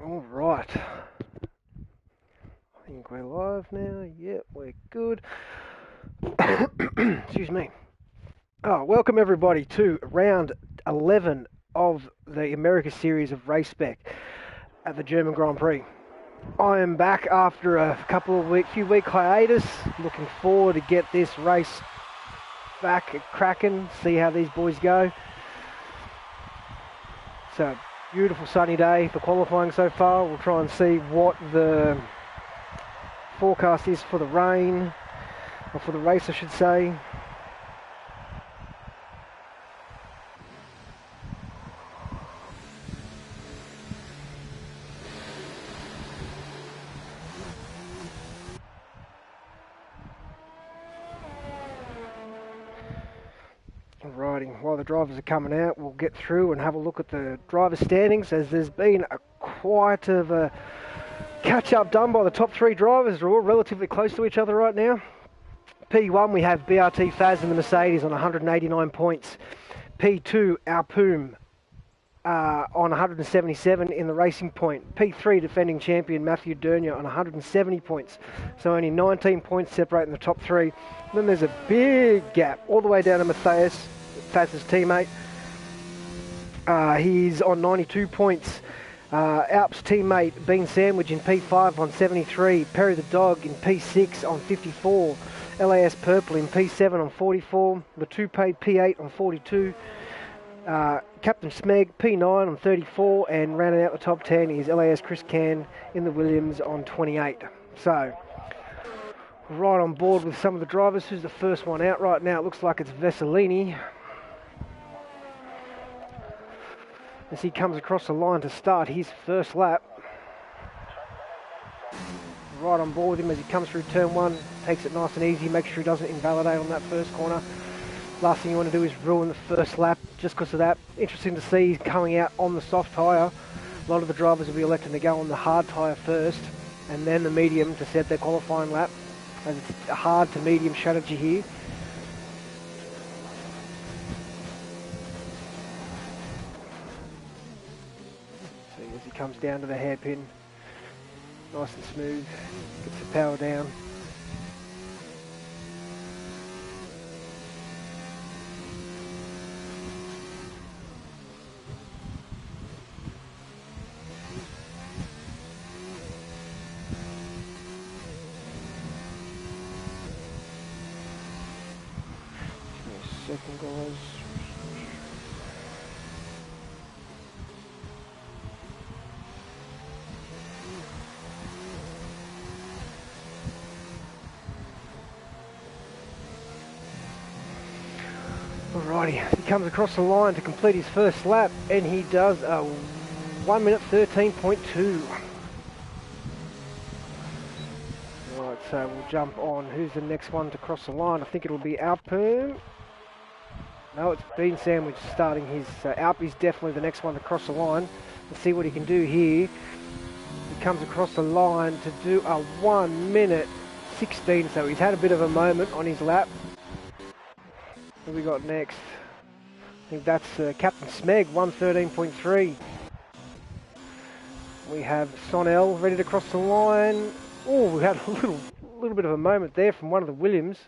All right. I think we're live now. Yep, we're good. Excuse me. Welcome everybody to round 11 of the America Series of Race Spec at the German Grand Prix. I am back after a few week hiatus. Looking forward to get this race back cracking, see how these boys go. So, beautiful sunny day for qualifying so far. We'll try and see what the forecast is for the rain, or for the race I should say. Alrighty, while the drivers are coming out, we'll get through and have a look at the driver standings, as there's been quite of a catch-up done by the top three drivers. They're all relatively close to each other right now. P1, we have BRT Faz in the Mercedes on 189 points. P2, Alpoom on 177 in the Racing Point. P3, defending champion Matthew Dernier on 170 points. So only 19 points separating the top three. And then there's a big gap all the way down to Matthias, Faz's teammate. He's on 92 points. Alp's teammate Bean Sandwich in P5 on 73. Perry the Dog in P6 on 54. LAS Purple in P7 on 44. Latupe P8 on 42. Captain Smeg P9 on 34. And rounding out the top 10 is LAS Chris Can in the Williams on 28. So, right on board with some of the drivers. Who's the first one out right now? It looks like it's Vessolini, as he comes across the line to start his first lap. Right on board with him as he comes through turn one, takes it nice and easy, makes sure he doesn't invalidate on that first corner. Last thing you want to do is ruin the first lap just because of that. Interesting to see he's coming out on the soft tyre. A lot of the drivers will be electing to go on the hard tyre first and then the medium to set their qualifying lap, as it's a hard to medium strategy here. As he comes down to the hairpin, nice and smooth, gets the power down. Give me a second, guys. Alrighty, he comes across the line to complete his first lap, and he does a 1 minute 13.2. Right, so we'll jump on. Who's the next one to cross the line? I think it'll be Alpoom. No, it's Bean Sandwich starting his... Alp is definitely the next one to cross the line. Let's see what he can do here. He comes across the line to do a 1 minute 16, so he's had a bit of a moment on his lap. What we got next? I think that's Captain Smeg, 113.3. We have Sonel ready to cross the line. Oh, we had a little bit of a moment there from one of the Williams.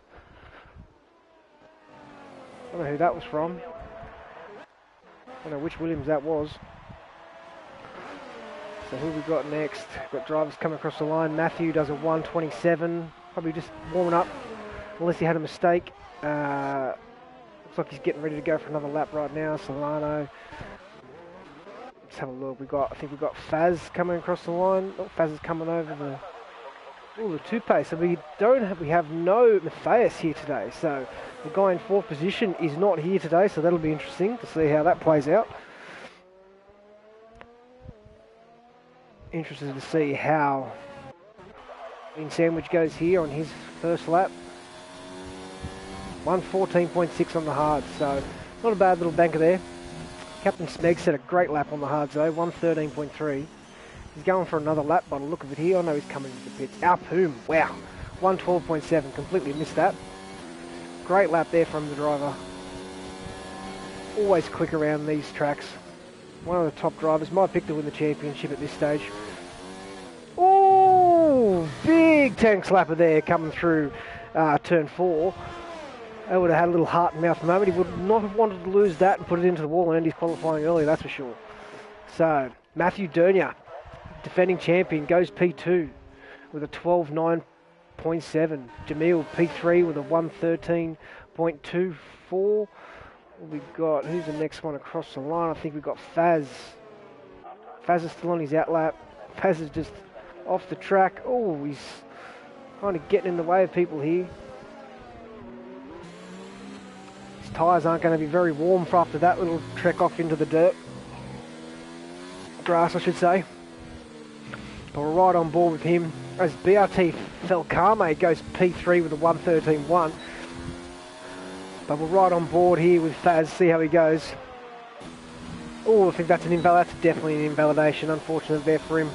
I don't know who that was from. I don't know which Williams that was. So who we got next? We've got drivers coming across the line. Matthew does a 127. Probably just warming up, unless he had a mistake. Looks like he's getting ready to go for another lap right now. Solano. Let's have a look. I think we've got Faz coming across the line. Oh, Faz is coming over the Latupe. So we have no Matthias here today. So the guy in fourth position is not here today. So that'll be interesting to see how that plays out. Interested to see how Bean Sandwich goes here on his first lap. 114.6 on the hards, so not a bad little banker there. Captain Smeg set a great lap on the hards though, 113.3. He's going for another lap by the look of it here. I know he's coming to the pits. Alpoom, wow, 112.7, completely missed that. Great lap there from the driver. Always quick around these tracks. One of the top drivers. Might pick to win the championship at this stage. Oh, big tank slapper there coming through turn 4. They would have had a little heart and mouth moment. He would not have wanted to lose that and put it into the wall and end his qualifying early, that's for sure. So, Matthew Dernier, defending champion, goes P2 with a 12.9.7. Jamil P3 with a 113.24. We've got, who's the next one across the line? I think we've got Faz. Faz is still on his outlap. Faz is just off the track. Oh, he's kind of getting in the way of people here. His tyres aren't going to be very warm for after that little trek off into the dirt. Grass, I should say. But we're right on board with him. As BRT Felkame goes P3 with a 113.1. But we're right on board here with Faz, see how he goes. Oh, I think that's an invalid. That's definitely an invalidation. Unfortunate there for him.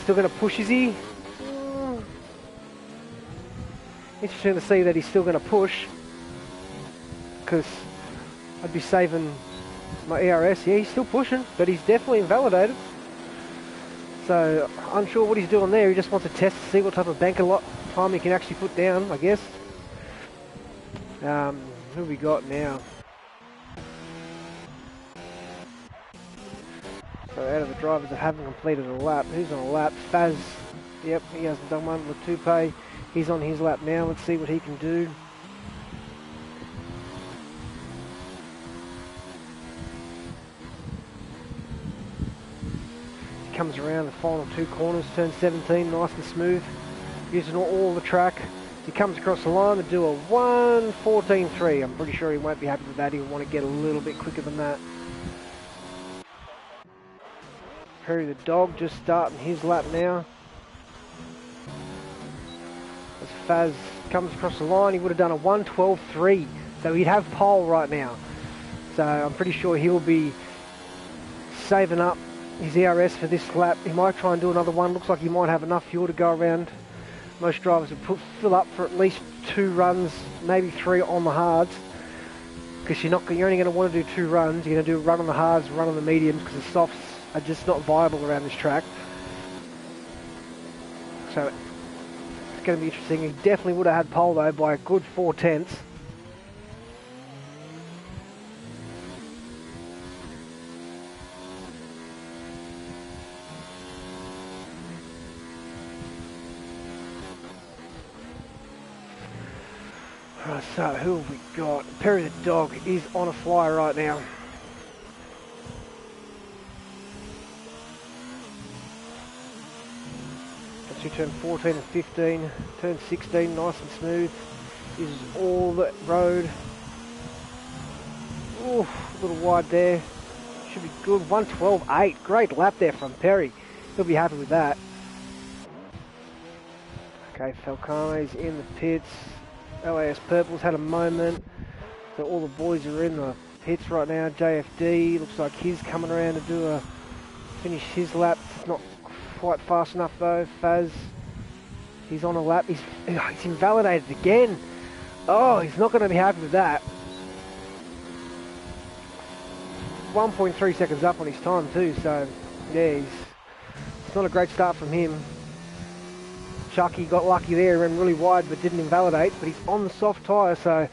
Still going to push, is he? Interesting to see that he's still going to push. Because I'd be saving my ERS. Yeah, he's still pushing, but he's definitely invalidated. So, unsure what he's doing there. He just wants to test to see what type of banker lot time he can actually put down, I guess. Who we got now? So out of the drivers that haven't completed a lap, who's on a lap? Faz, yep, he hasn't done one. Latupe, he's on his lap now. Let's see what he can do. He comes around the final 2 corners, turn 17, nice and smooth, using all the track. He comes across the line to do a 1:14.3. I'm pretty sure he won't be happy with that. He'll want to get a little bit quicker than that. Perry the dog just starting his lap now. As Faz comes across the line, he would have done a 1:12.3. So he'd have pole right now. So I'm pretty sure he'll be saving up his ERS for this lap. He might try and do another one. Looks like he might have enough fuel to go around. Most drivers will fill up for at least 2 runs, maybe 3 on the hards. Because you're only going to want to do 2 runs. You're going to do a run on the hards, run on the mediums, because the softs are just not viable around this track. So it's going to be interesting. He definitely would have had pole though by a good 4/10. Right, so who have we got? Perry the dog is on a flyer right now. That's your turn 14 and 15. Turn 16, nice and smooth. Uses all the road. Ooh, a little wide there. Should be good. 1:12.8. Great lap there from Perry. He'll be happy with that. Okay, Falcone's in the pits. LAS Purple's had a moment. So all the boys are in the pits right now. JFD looks like he's coming around to finish his lap. It's not quite fast enough though. Faz, he's on a lap. He's invalidated again. Oh, he's not going to be happy with that. 1.3 seconds up on his time too. So yeah, it's not a great start from him. Chucky got lucky there, ran really wide but didn't invalidate, but he's on the soft tyre, so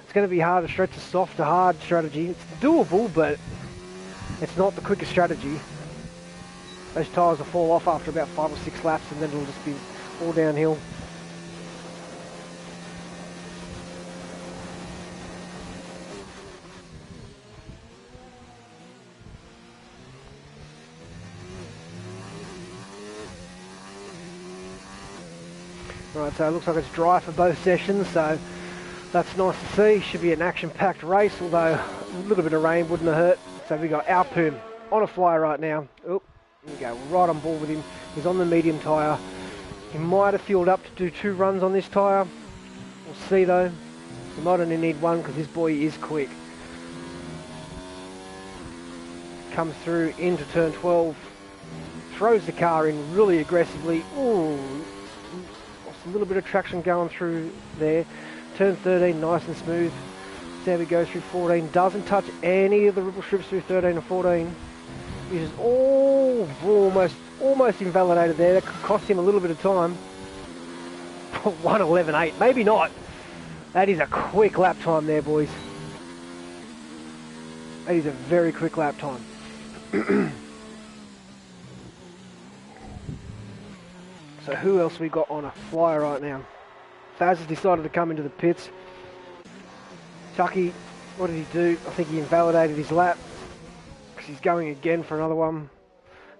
it's going to be hard to stretch a soft to hard strategy. It's doable, but it's not the quickest strategy. Those tyres will fall off after about 5 or 6 laps and then it'll just be all downhill. Right, so it looks like it's dry for both sessions, so that's nice to see. Should be an action-packed race, although a little bit of rain wouldn't have hurt. So we got Alpum on a flyer right now. Oh, there we go, right on board with him. He's on the medium tyre. He might have fueled up to do 2 runs on this tyre. We'll see though. He might only need 1 because this boy is quick. Comes through into turn 12. Throws the car in really aggressively. Ooh. A little bit of traction going through there. Turn 13, nice and smooth. There we go through 14. Doesn't touch any of the ripple strips through 13 and 14. He's just almost invalidated there. That could cost him a little bit of time. 1:11.8, maybe not. That is a quick lap time there, boys. That is a very quick lap time. So who else we got on a flyer right now? Faz has decided to come into the pits. Chucky, what did he do? I think he invalidated his lap because he's going again for another one.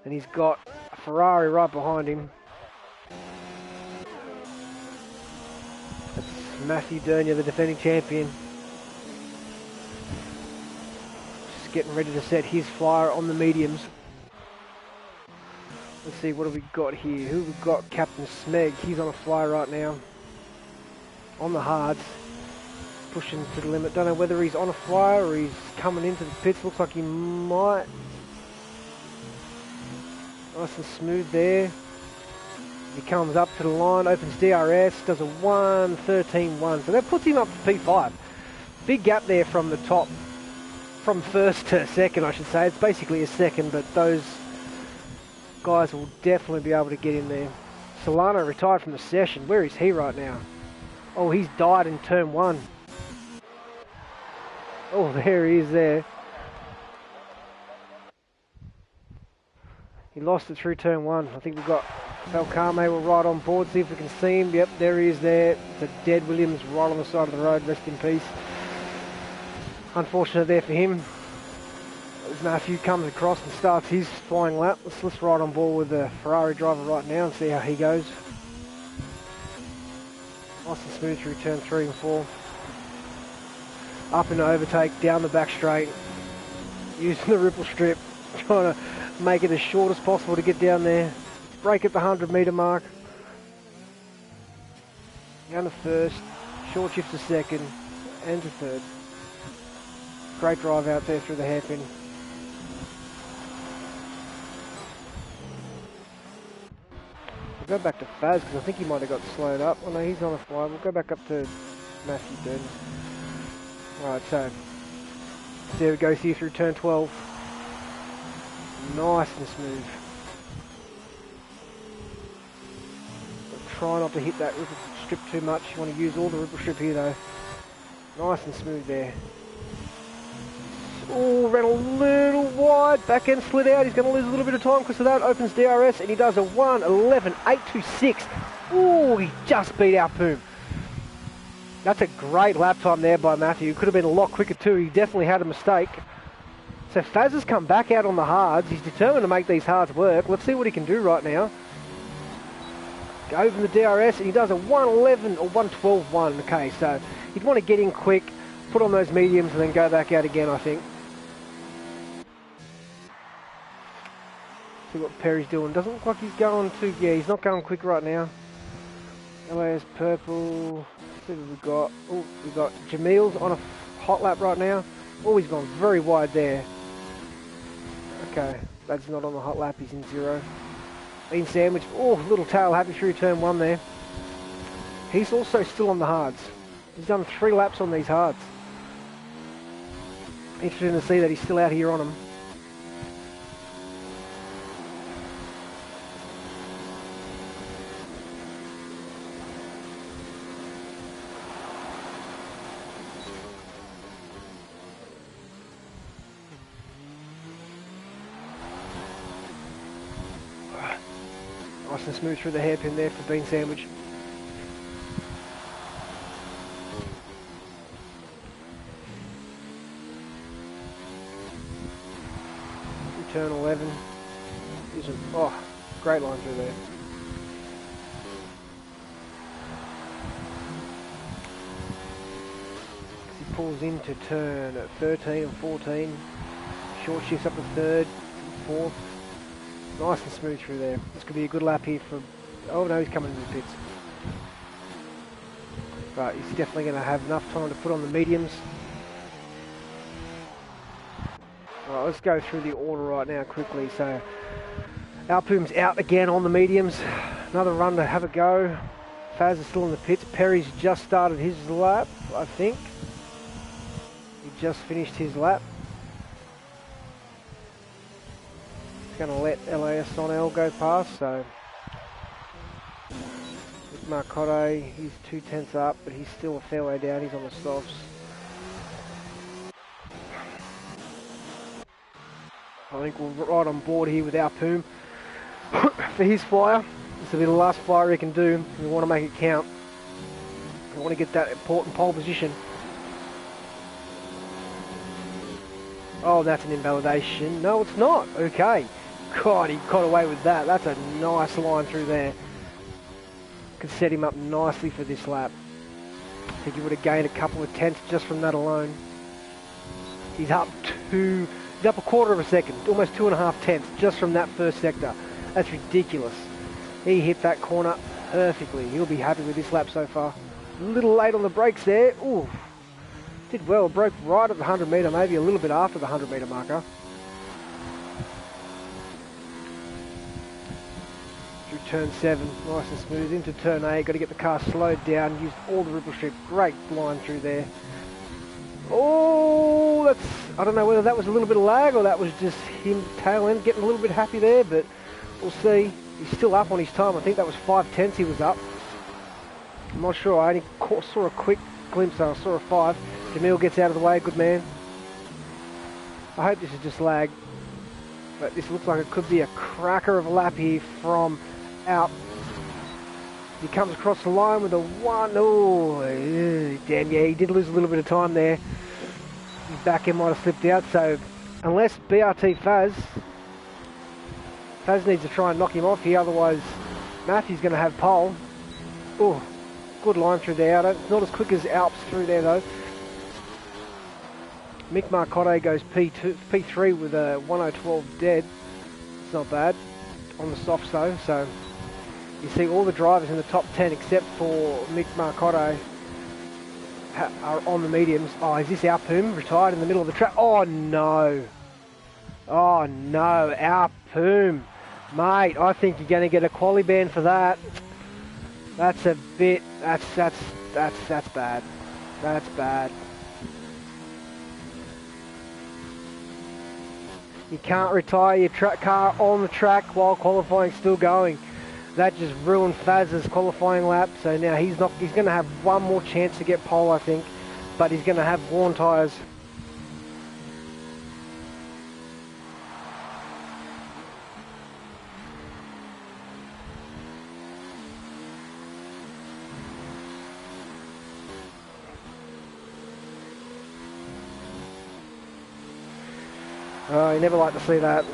And he's got a Ferrari right behind him. That's Matthew Dernier, the defending champion. Just getting ready to set his flyer on the mediums. Let's see, what have we got here? Who have we got? Captain Smeg. He's on a flyer right now. On the hards. Pushing to the limit. Don't know whether he's on a flyer or he's coming into the pits. Looks like he might. Nice and smooth there. He comes up to the line, opens DRS, does a 1:13.1. So that puts him up to P5. Big gap there from the top. From first to second, I should say. It's basically a second, but those guys will definitely be able to get in there. Solano retired from the session. Where is he right now? Oh, he's died in turn 1. Oh, there he is there. He lost it through turn 1. I think we've got Falcame, we're right on board. See if we can see him. Yep, there he is there. It's a dead Williams right on the side of the road. Rest in peace. Unfortunate there for him. As Matthew comes across and starts his flying lap. Let's ride on board with the Ferrari driver right now and see how he goes. Nice and smooth through turn 3 and 4. Up in the overtake, down the back straight. Using the ripple strip. Trying to make it as short as possible to get down there. Brake at the 100-metre mark. Down to first. Short shift to second. And to third. Great drive out there through the hairpin. We'll go back to Faz because I think he might have got slowed up. Oh no, he's on a fly. We'll go back up to Matthew Dunn. Alright, so there we go, see through turn 12. Nice and smooth. But try not to hit that ripple strip too much. You want to use all the ripple strip here though. Nice and smooth there. Oh, ran a little wide, back end slid out. He's going to lose a little bit of time because of that. Opens DRS and he does a 1:11.826. Oh, he just beat our Poom. That's a great lap time there by Matthew. Could have been a lot quicker too. He definitely had a mistake. So Faz has come back out on the hards. He's determined to make these hards work. Let's see what he can do right now. Open the DRS and he does a 1:11 or 1:12.1. Okay, so he'd want to get in quick, put on those mediums and then go back out again, I think. See what Perry's doing. Doesn't look like he's going too... Yeah, he's not going quick right now. LA's purple. Let's see what we've got. Oh, we've got Jamil's on a hot lap right now. Oh, he's gone very wide there. Okay, that's not on the hot lap. He's in 0. Bean sandwich. Oh, little tail happy through turn 1 there. He's also still on the hards. He's done 3 laps on these hards. Interesting to see that he's still out here on them. Nice and smooth through the hairpin there for Bean Sandwich. Turn 11. Oh, great line through there. He pulls into turn 13 and 14. Short shifts up to 3rd, 4th. Nice and smooth through there. This could be a good lap here for... Oh no, he's coming into the pits. But he's definitely going to have enough time to put on the mediums. Alright, let's go through the order right now quickly. So, Alpoom's out again on the mediums. Another run to have a go. Faz is still in the pits. Perry's just started his lap, I think. He just finished his lap. going to let LAS Sonel go past, so with Marcotte, he's 2/10 up, but he's still a fair way down. He's on the softs. I think we're right on board here with our Poom for his flyer. This will be the last flyer he can do. We want to make it count. We want to get that important pole position. Oh, that's an invalidation. No, it's not. Okay. God, he got away with that. That's a nice line through there. Could set him up nicely for this lap. I think he would have gained a couple of tenths just from that alone. He's up a quarter of a second, almost 2.5 tenths just from that first sector. That's ridiculous. He hit that corner perfectly. He'll be happy with this lap so far. A little late on the brakes there. Ooh, did well. Broke right at the 100 metre, maybe a little bit after the 100 metre marker. Through turn 7, nice and smooth. Into turn 8, got to get the car slowed down. Used all the ripple strip. Great line through there. Oh, I don't know whether that was a little bit of lag or that was just him tail end getting a little bit happy there, but we'll see. He's still up on his time. I think that was 5/10 he was up. I'm not sure. I only saw a quick glimpse. I saw a 5. Jamil gets out of the way. Good man. I hope this is just lag, but this looks like it could be a cracker of a lap here from out. He comes across the line with a 1. Oh, damn, yeah, he did lose a little bit of time there. His back end might have slipped out, so unless BRT Faz needs to try and knock him off here, otherwise Matthew's going to have pole. Oh, good line through there. It's not as quick as Alps through there, though. Mick Marcotte goes P3 with a 1:012 dead. It's not bad on the softs, though, so... You see all the drivers in the top 10 except for Mick Marcotte are on the mediums. Oh, is this our Poom retired in the middle of the track? Oh no. Oh no, our Poom. Mate, I think you're going to get a quali ban for that. That's a bit, that's bad. That's bad. You can't retire your car on the track while qualifying's still going. That just ruined Faz's qualifying lap, so now he's going to have one more chance to get pole, I think, but he's going to have worn tyres. Oh, you never like to see that.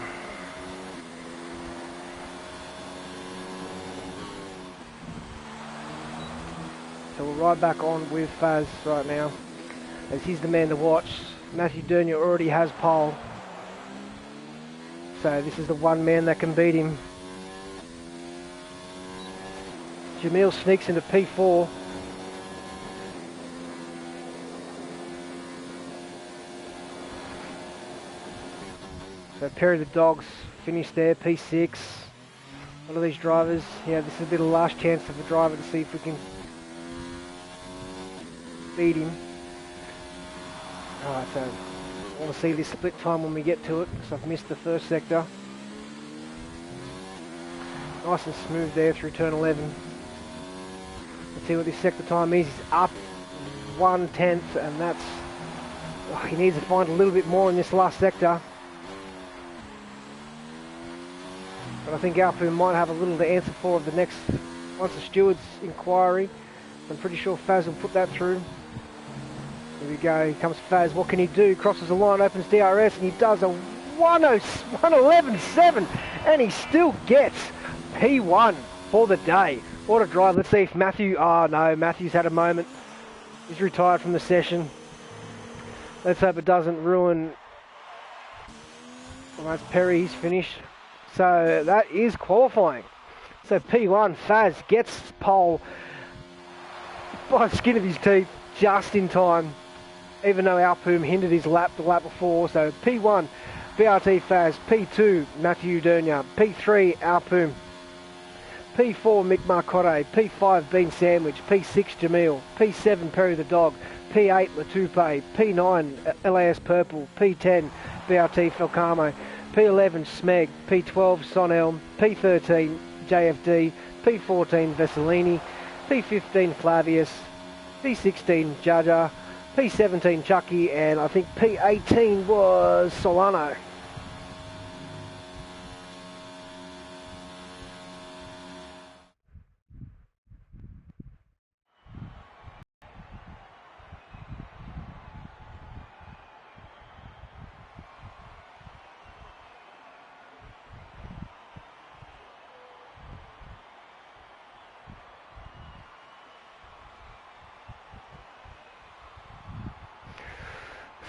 So we'll ride back on with Faz right now, as he's the man to watch. Matthew Dernier already has pole, so this is the one man that can beat him. Jamil sneaks into P4. So Perry the Dogs finished there, P6. One of these drivers, yeah, this is a bit of the last chance of the driver to see if we can beat him. Alright, so I want to see this split time when we get to it, because I've missed the first sector. Nice and smooth there through turn 11. Let's see what this sector time is. He's up 1/10, and that's... Oh, he needs to find a little bit more in this last sector. But I think Alpha might have a little to answer for the next... Once the steward's inquiry. I'm pretty sure Faz will put that through. Here we go, here comes Faz. What can he do? Crosses the line, opens DRS, and he does a 1:11.7, and he still gets P1 for the day. What a drive. Let's see if Matthew... Oh no, Matthew's had a moment. He's retired from the session. Let's hope it doesn't ruin... Well, that's Perry, he's finished. So that is qualifying. So P1, Faz gets pole by the skin of his teeth, just in time, even though Alpoom hindered his lap the lap before. So P1, BRT Faz, P2, Matthew Dernier, P3, Alpoom, P4, Mick Marcotte, P5, Bean Sandwich, P6, Jamil, P7, Perry the Dog, P8, Latupe, P9, LAS Purple, P10, BRT Falcamo, P11 Smeg, P12 Sonelm, P13 JFD, P14 Vesselini, P15 Flavius, P16 Jaja, P17 Chucky, and I think P18 was Solano.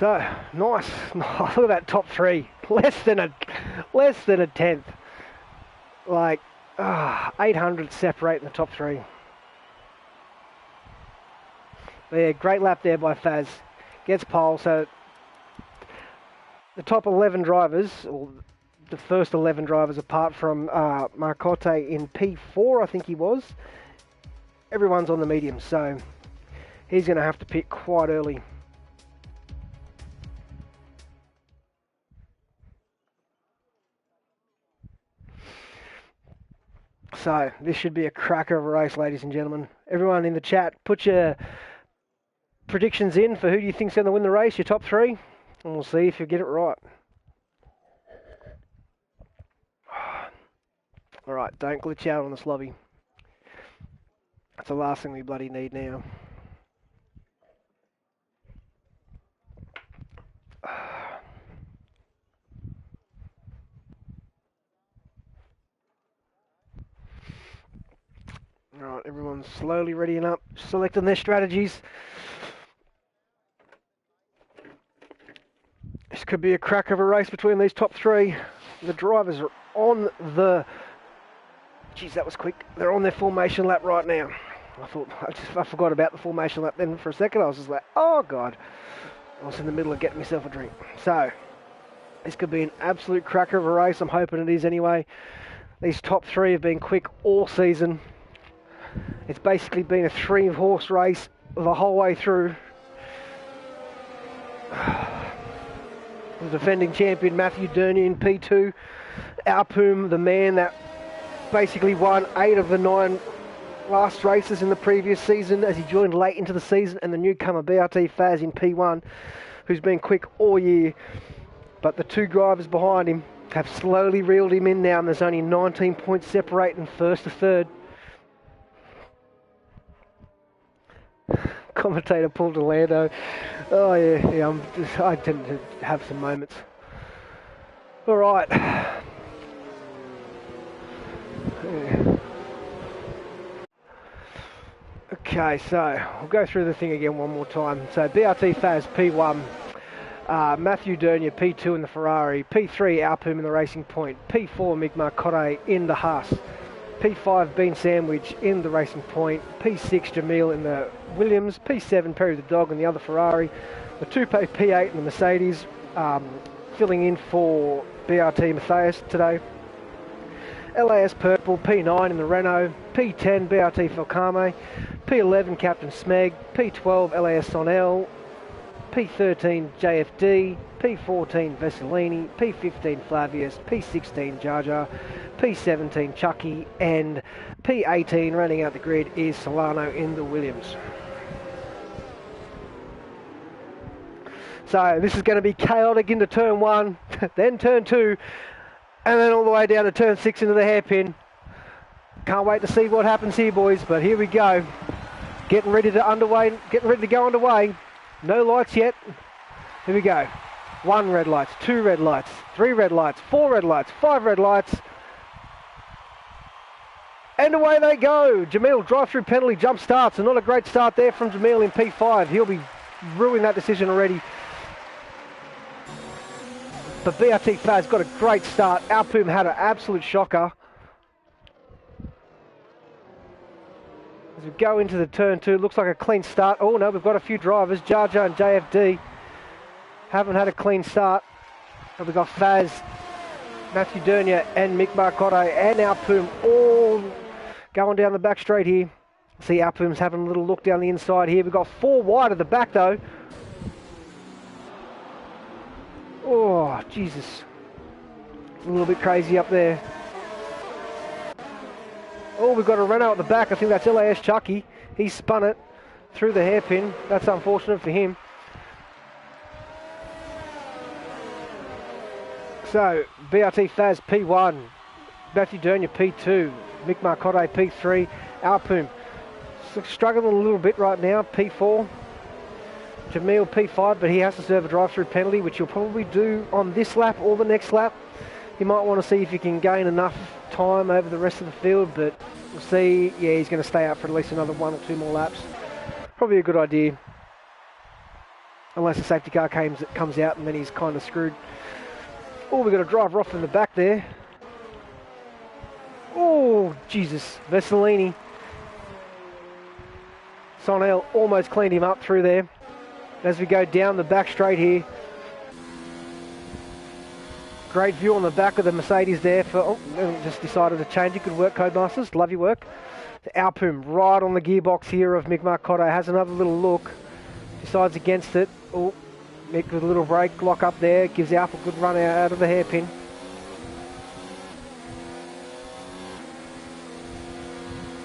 So nice. Look at that top three. Less than a tenth. Like 800 separate in the top three. But yeah, great lap there by Faz. Gets pole. So the top 11 drivers, or the first 11 drivers, apart from Marcotte in P4, I think he was. Everyone's on the medium, so he's going to have to pit quite early. So this should be a cracker of a race, ladies and gentlemen. Everyone in the chat, put your predictions in for who do you think's going to win the race, your top three, and we'll see if you get it right. All right, don't glitch out on this lobby. That's the last thing we bloody need now. Alright, everyone's slowly readying up, selecting their strategies. This could be a crack of a race between these top three. The drivers are on the... Jeez, that was quick. They're on their formation lap right now. I forgot about the formation lap then for a second. I was just like, oh God. I was in the middle of getting myself a drink. So, this could be an absolute cracker of a race. I'm hoping it is anyway. These top three have been quick all season. It's basically been a 3-horse race the whole way through. The defending champion Matthew Dernier in P2. Alpoom, the man that basically won 8 of the 9 last races in the previous season as he joined late into the season, and the newcomer BRT Faz in P1, who's been quick all year. But the 2 drivers behind him have slowly reeled him in now, and there's only 19 points separating first to third. Commentator Paul DeLando. Oh yeah, I tend to have some moments. All right. Yeah. Okay, so we'll go through the thing again one more time. So BRT Faz P1, Matthew Dernier P2 in the Ferrari, P3 Alpoom in the Racing Point, P4 Mick Marcotte in the Haas, P5 Bean Sandwich in the Racing Point, P6 Jamil in the Williams, P7 Perry the Dog in the other Ferrari, the Toupe P8 in the Mercedes, filling in for BRT Matthias today, LAS Purple P9 in the Renault, P10 BRT Falcame, P11 Captain Smeg, P12 LAS Sonel, P13 JFD, P14 Vesselini, P15 Flavius, P16 Jaja, P17 Chucky, and P18 running out the grid is Solano in the Williams. So this is going to be chaotic into turn 1, then turn 2, and then all the way down to turn 6 into the hairpin. Can't wait to see what happens here, boys, but here we go. Getting ready to go underway. No lights yet. Here we go. 1 red lights, 2 red lights, 3 red lights, 4 red lights, 5 red lights. And away they go. Jamil, drive-through penalty, jump starts. And not a great start there from Jamil in P5. He'll be ruining that decision already. But BRT Faz got a great start. Alpoom had an absolute shocker. As we go into the turn 2, looks like a clean start. Oh no, we've got a few drivers. Jaja and JFD haven't had a clean start. But we've got Faz, Matthew Dernier and Mick Marcotte and Alpoom all going down the back straight here. See Alpoom's having a little look down the inside here. We've got 4 wide at the back though. Oh, Jesus. A little bit crazy up there. Oh, we've got a Renault at the back. I think that's LAS Chucky. He spun it through the hairpin. That's unfortunate for him. So, BRT Faz P1, Matthew Dernier P2, Mick Marcotte P3, Alpum struggling a little bit right now, P4, Jamil P5, but he has to serve a drive-through penalty, which he'll probably do on this lap or the next lap. He might want to see if he can gain enough time over the rest of the field, but we'll see. Yeah, he's going to stay out for at least another 1 or 2 more laps. Probably a good idea. Unless the safety car comes out and then he's kind of screwed. Oh, we've got a driver off in the back there. Oh, Jesus. Vessolini. Sonel almost cleaned him up through there. As we go down the back straight here. Great view on the back of the Mercedes there. Just decided to change it. Good work, Codemasters. Love your work. The Alpum right on the gearbox here of Mick Marcotte. Has another little look. Decides against it. Oh, Mick with a little brake lock up there. Gives Alpha a good run out of the hairpin.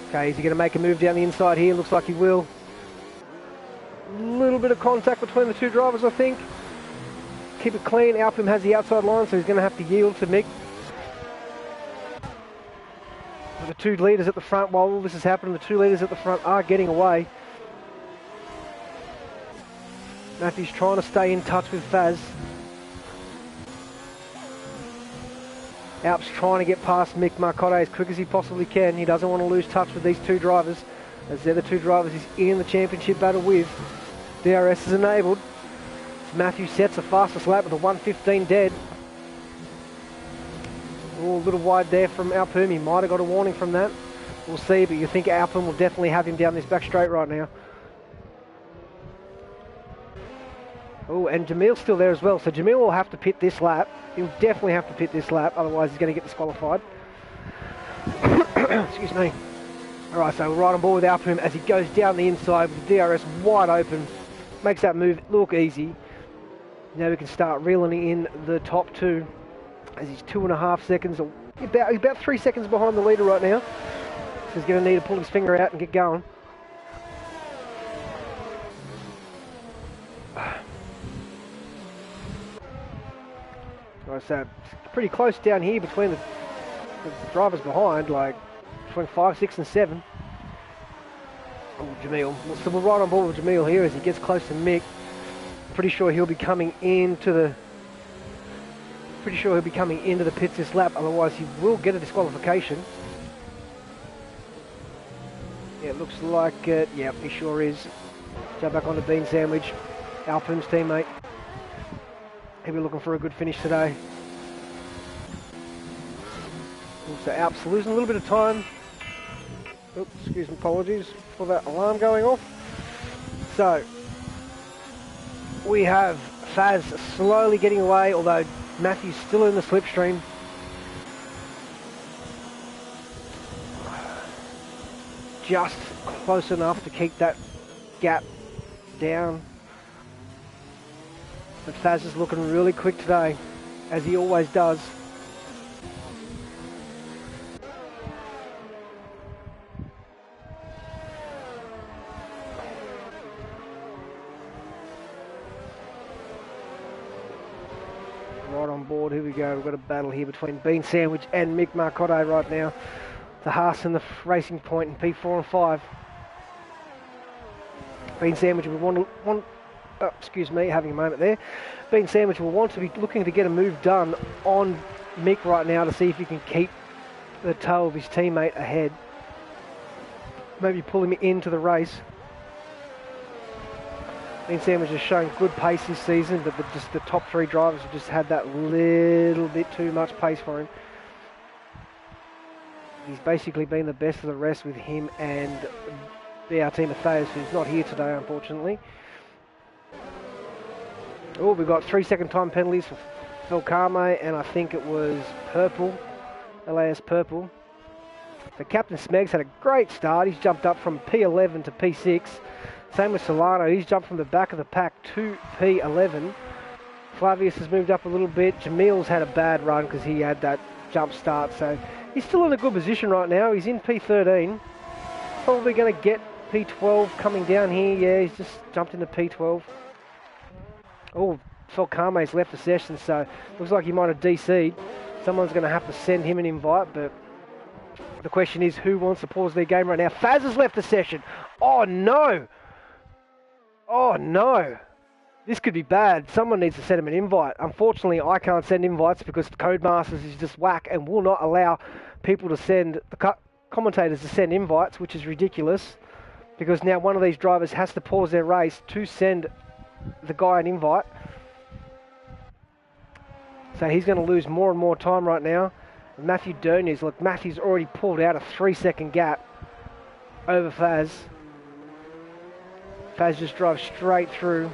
Okay, is he going to make a move down the inside here? Looks like he will. A little bit of contact between the two drivers, I think. Keep it clean. Alpum has the outside line, so he's going to have to yield to Mick. The 2 leaders at the front, while all this is happening, the 2 leaders at the front are getting away. Matthew's trying to stay in touch with Faz. Alp's trying to get past Mick Marcotte as quick as he possibly can. He doesn't want to lose touch with these 2 drivers, as they're the 2 drivers he's in the championship battle with. DRS is enabled. Matthew sets the fastest lap with a 1:15 dead. Oh, a little wide there from Alpum. He might have got a warning from that. We'll see, but you think Alpum will definitely have him down this back straight right now. Oh, and Jamil's still there as well. So Jamil will have to pit this lap. He'll definitely have to pit this lap, otherwise he's going to get disqualified. Excuse me. Alright, so we're right on board with Alpum as he goes down the inside with the DRS wide open. Makes that move look easy. Now we can start reeling in the top 2 as he's 2.5 seconds, or about 3 seconds behind the leader right now. So he's going to need to pull his finger out and get going. Right, so it's pretty close down here between the drivers behind, like between 5, 6 and 7. Oh, Jamil. So we're right on board with Jamil here as he gets close to Mick. Pretty sure he'll be coming into the pits this lap, otherwise he will get a disqualification. Yeah, it looks like it. Yeah, he sure is. Jump back on the bean sandwich. Alpum's teammate. He'll be looking for a good finish today. So Alps losing a little bit of time. Oops, excuse me, apologies for that alarm going off. So we have Faz slowly getting away, although Matthew's still in the slipstream. Just close enough to keep that gap down. But Faz is looking really quick today, as he always does. Right on board, here we go. We've got a battle here between Bean Sandwich and Mick Marcotte right now. The Haas and the Racing Point in P4 and 5. Bean Sandwich will excuse me, having a moment there. Bean Sandwich will want to be looking to get a move done on Mick right now to see if he can keep the tail of his teammate ahead. Maybe pull him into the race. Bean Sandwich has shown good pace this season, but just the top 3 drivers have just had that little bit too much pace for him. He's basically been the best of the rest with him and BRT Matthias, who's not here today, unfortunately. Oh, we've got 3-second time penalties for Felkame, and I think it was Purple, LAS Purple. So Captain Smegs had a great start. He's jumped up from P11 to P6. Same with Solano. He's jumped from the back of the pack to P11. Flavius has moved up a little bit. Jamil's had a bad run because he had that jump start, so he's still in a good position right now. He's in P13. Probably going to get P12 coming down here. Yeah, he's just jumped into P12. Oh, Felkame's left the session, so looks like he might have DC'd. Someone's going to have to send him an invite, but the question is, who wants to pause their game right now? Faz has left the session. Oh, no. Oh, no. This could be bad. Someone needs to send him an invite. Unfortunately, I can't send invites because Codemasters is just whack and will not allow people to send, the commentators to send invites, which is ridiculous, because now one of these drivers has to pause their race to send the guy an invite. So he's going to lose more and more time right now. Matthew Derniers, look, Matthew's already pulled out a 3-second gap over Faz. Faz just drives straight through.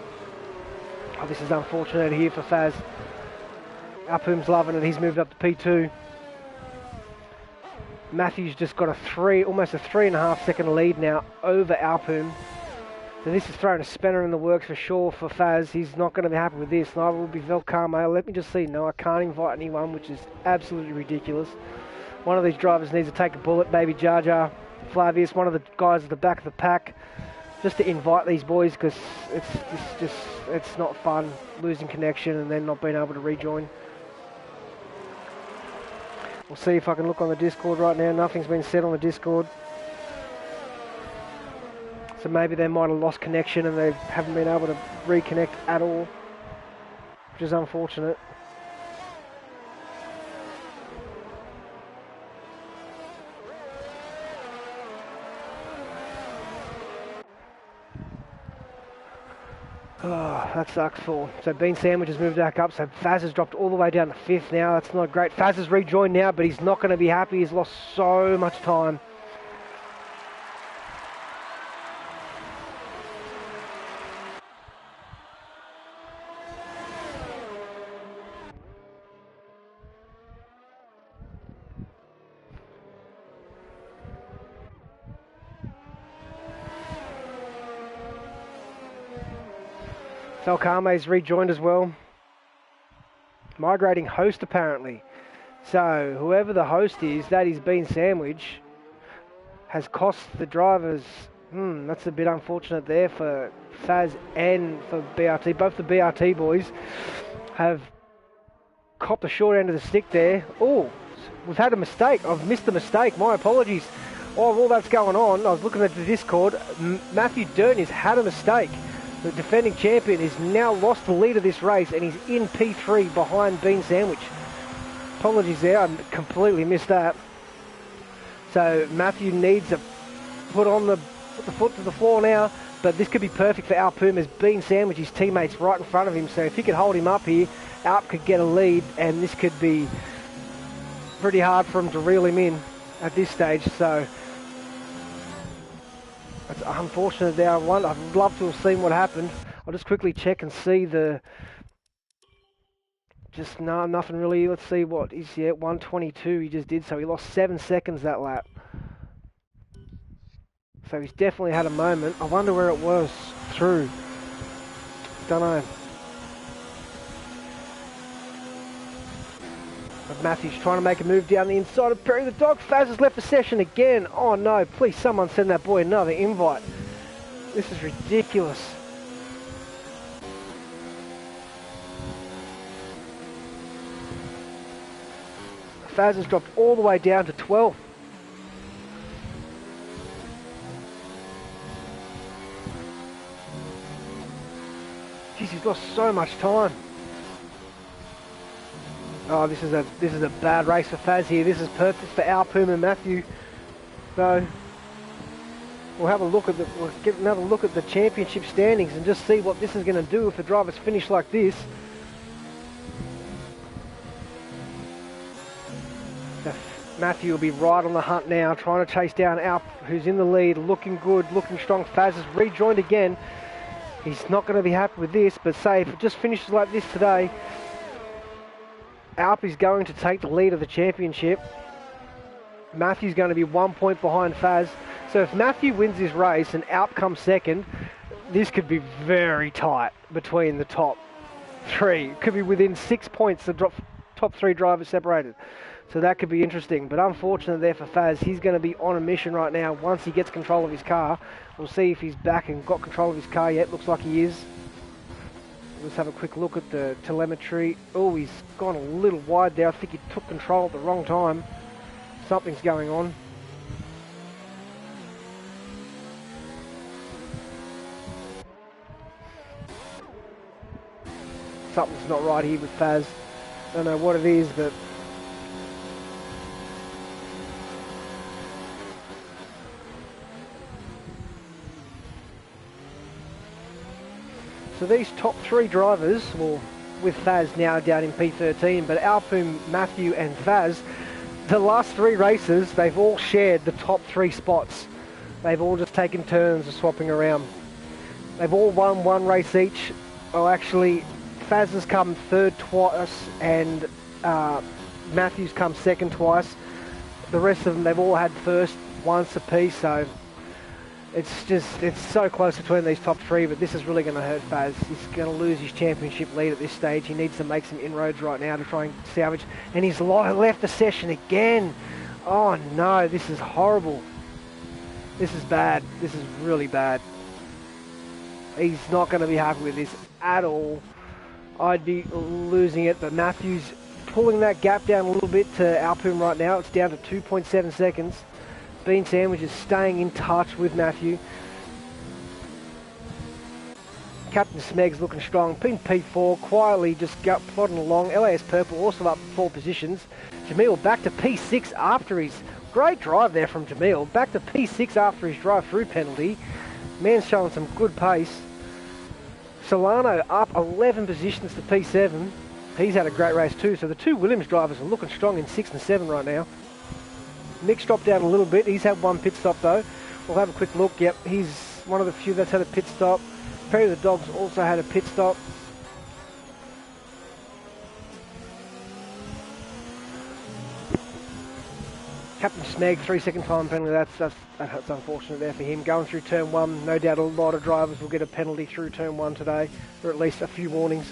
Oh, this is unfortunate here for Faz. Alpoom's loving it. He's moved up to P2. Matthew's just got almost a 3.5 second lead now over Alpoom. So this is throwing a spanner in the works for sure for Faz. He's not going to be happy with this. Neither will be Velkame. Let me just see. No, I can't invite anyone, which is absolutely ridiculous. One of these drivers needs to take a bullet. Maybe Jar Jar, Flavius, one of the guys at the back of the pack, just to invite these boys, because it's not fun losing connection and then not being able to rejoin. We'll see if I can look on the Discord right now. Nothing's been said on the Discord. So maybe they might have lost connection and they haven't been able to reconnect at all, which is unfortunate. Oh, that sucks for. So Bean Sandwich has moved back up, so Faz has dropped all the way down to 5th now. That's not great. Faz has rejoined now, but he's not going to be happy. He's lost so much time. Felkame's rejoined as well. Migrating host apparently. So whoever the host is, that is Bean Sandwich, has cost the drivers. That's a bit unfortunate there for Faz and for BRT. Both the BRT boys have copped the short end of the stick there. Oh, we've had a mistake. I've missed the mistake. My apologies. While all that's going on, I was looking at the Discord. Matthew Derniers had a mistake. The defending champion has now lost the lead of this race and he's in P3 behind Bean Sandwich. Apologies there, I completely missed that. So Matthew needs to put the foot to the floor now, but this could be perfect for Alpoom as Bean Sandwich, his teammates right in front of him. So if he could hold him up here, Alp could get a lead and this could be pretty hard for him to reel him in at this stage. So it's unfortunate there. I'd love to have seen what happened. I'll just quickly check and see nothing really. Let's see what is 122 he just did. So he lost 7 seconds that lap. So he's definitely had a moment. I wonder where it was through. Don't know. But Matthew's trying to make a move down the inside of Perry the Dog. Faz has left the session again. Oh no, please someone send that boy another invite. This is ridiculous. Faz has dropped all the way down to 12th. Jeez, he's lost so much time. Oh, this is a bad race for Faz here. This is perfect for Alpoom and Matthew. So we'll get another look at the championship standings and just see what this is going to do if the drivers finish like this. So Matthew will be right on the hunt now, trying to chase down Alp, who's in the lead, looking good, looking strong. Faz has rejoined again. He's not going to be happy with this, but say if it just finishes like this today, Alp is going to take the lead of the championship. Matthew's going to be 1 point behind Faz. So if Matthew wins this race and Alp comes second, this could be very tight between the top 3. It could be within 6 points, the top 3 drivers separated. So that could be interesting. But unfortunate there for Faz. He's going to be on a mission right now once he gets control of his car. We'll see if he's back and got control of his car yet. Looks like he is. Let's have a quick look at the telemetry. Oh, he's gone a little wide there. I think he took control at the wrong time. Something's going on. Something's not right here with Faz. Don't know what it is, but so these top 3 drivers, well, with Faz now down in P13, but Alpum, Matthew and Faz, the last 3 races, they've all shared the top 3 spots. They've all just taken turns of swapping around. They've all won 1 race each. Oh, actually, Faz has come 3rd twice and Matthew's come 2nd twice. The rest of them, they've all had 1st once apiece, so it's so close between these top 3, but this is really going to hurt Faz. He's going to lose his championship lead at this stage. He needs to make some inroads right now to try and salvage. And he's left the session again. Oh no, this is horrible. This is bad. This is really bad. He's not going to be happy with this at all. I'd be losing it, but Matthew's pulling that gap down a little bit to Alpum right now. It's down to 2.7 seconds. Bean Sandwich is staying in touch with Matthew. Captain Smeg's looking strong. Been P4, quietly just plodding along. LAS Purple also up 4 positions. Jamil back to P6 after his great drive there from Jamil. Back to P6 after his drive-through penalty. Man's showing some good pace. Solano up 11 positions to P7. He's had a great race too. So the 2 Williams drivers are looking strong in 6 and 7 right now. Nick's dropped down a little bit. He's had 1 pit stop though. We'll have a quick look. Yep, he's one of the few that's had a pit stop. Perry the Dog's also had a pit stop. Captain Smeg, 3-second time penalty. That's unfortunate there for him. Going through turn 1, no doubt a lot of drivers will get a penalty through turn 1 today, or at least a few warnings.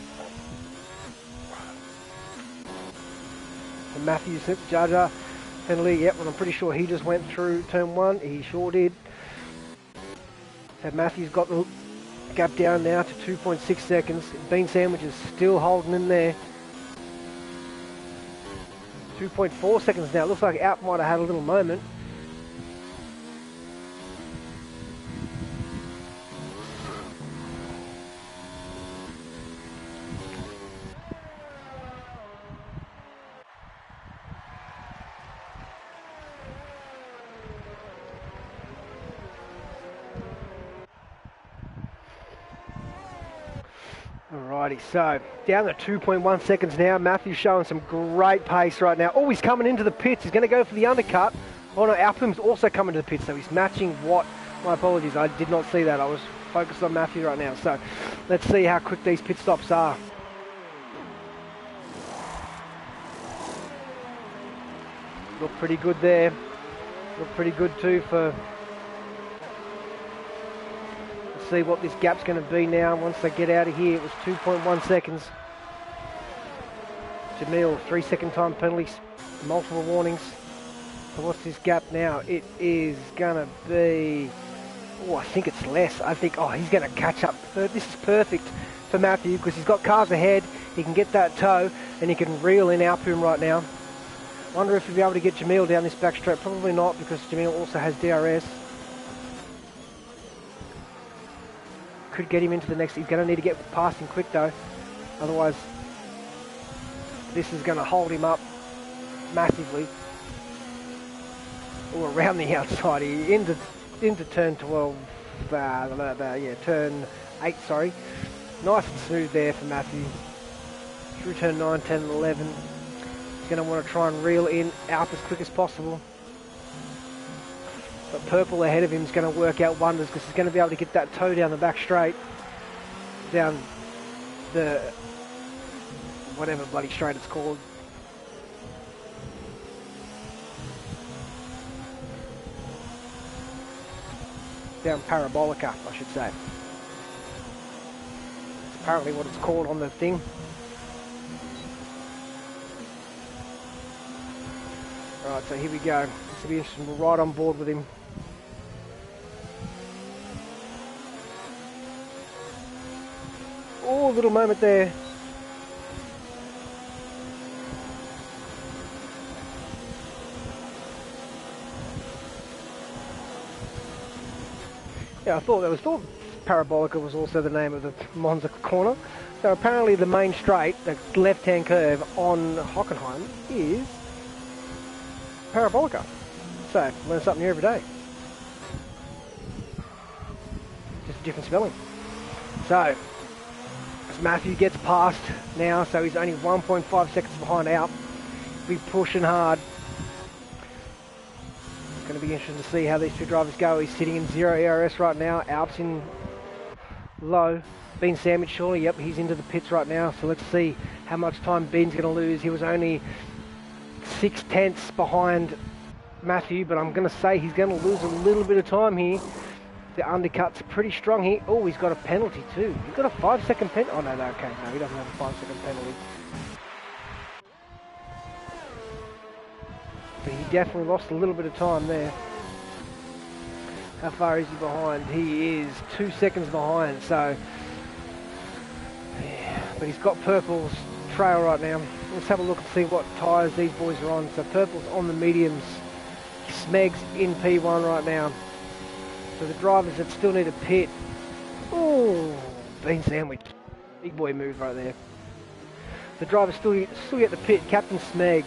And Matthews, Jar Jar. Penalty, yep, and I'm pretty sure he just went through turn 1. He sure did. So Matthew's got the gap down now to 2.6 seconds. Bean Sandwich is still holding in there. 2.4 seconds now. Looks like Alp might have had a little moment. Alrighty, so down to 2.1 seconds now. Matthew's showing some great pace right now. Oh, he's coming into the pits. He's going to go for the undercut. Oh no, Alpum's also coming to the pits, so he's matching what? My apologies, I did not see that. I was focused on Matthew right now. So let's see how quick these pit stops are. Look pretty good there. Look pretty good too for... See what this gap's going to be now once they get out of here. It was 2.1 seconds. Jamil, 3-second time penalties, multiple warnings. So what's this gap now? It is going to be, oh, I think it's less. I think, oh, he's going to catch up. This is perfect for Matthew because he's got cars ahead. He can get that toe and he can reel in Alpum right now. Wonder if he'll be able to get Jamil down this back straight. Probably not because Jamil also has DRS. Could get him into the next. He's going to need to get past him quick though, otherwise this is going to hold him up massively. Or around the outside, he into turn 12. Yeah, turn 8. Sorry, nice and smooth there for Matthew. Through turn 9, 10, and 11. He's going to want to try and reel in Alp as quick as possible. But Purple ahead of him is going to work out wonders because he's going to be able to get that toe down the back straight. Down the... whatever bloody straight it's called. Down Parabolica, I should say. apparently what it's called on the thing. Alright, so here we go. This will be interesting. We're right on board with him. Oh, little moment there. Yeah, I thought Parabolica was also the name of the Monza corner. So apparently the main straight, the left-hand curve on Hockenheim is Parabolica. So, learn something new every day. Just a different spelling. So, as Matthew gets past now, so he's only 1.5 seconds behind Alp. Be pushing hard. It's going to be interesting to see how these two drivers go. He's sitting in 0 ERS right now. Alp's in low. Bean sandwiched surely. Yep, he's into the pits right now. So let's see how much time Bean's going to lose. He was only 0.6 behind Matthew, but I'm going to say he's going to lose a little bit of time here. The undercut's pretty strong here. Oh, he's got a penalty too. He's got a 5-second penalty. Oh no, okay, no, he doesn't have a 5-second penalty. But he definitely lost a little bit of time there. How far is he behind? He is 2 seconds behind, so... Yeah, but he's got Purple's trail right now. Let's have a look and see what tyres these boys are on. So Purple's on the mediums. Smeg's in P1 right now. So the drivers that still need a pit. Oh, bean sandwich. Big boy move right there. The drivers still get the pit. Captain Smeg,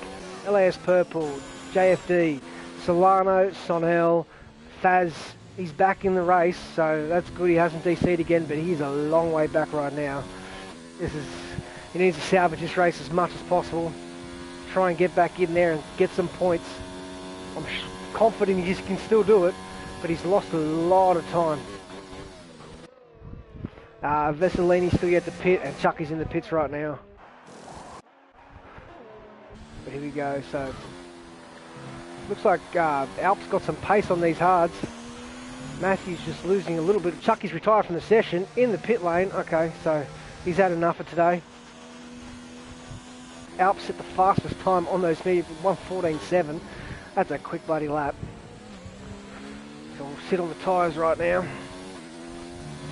LAS Purple, JFD, Solano, Sonel, Faz. He's back in the race, so that's good. He hasn't DC'd again, but he's a long way back right now. He needs to salvage this race as much as possible. Try and get back in there and get some points. I'm confident he can still do it, but he's lost a lot of time. Veselini's still at the pit, and Chucky's in the pits right now. But here we go. So looks like Alp's got some pace on these hards. Matthew's just losing a little bit. Chucky's retired from the session in the pit lane. Okay, so he's had enough for today. Alp's at the fastest time on those mediums, 1:14.7. That's a quick bloody lap. So we'll sit on the tyres right now.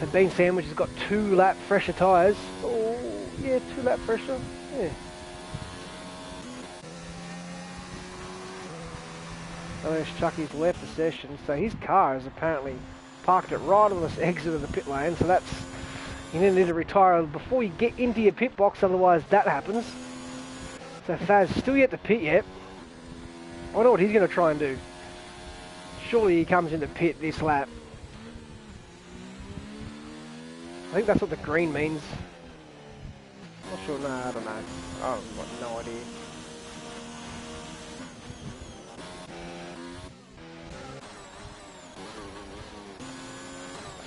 So Bean Sandwich has got 2 lap fresher tyres. Oh, yeah, 2 lap fresher. Yeah. There's Chucky's left the session, so his car has apparently parked it right on this exit of the pit lane, so that's, you need to retire before you get into your pit box, otherwise that happens. So Faz still yet to pit yet. I wonder what he's going to try and do. Surely he comes into pit this lap. I think that's what the green means. Not sure, no, I don't know. I've got no idea.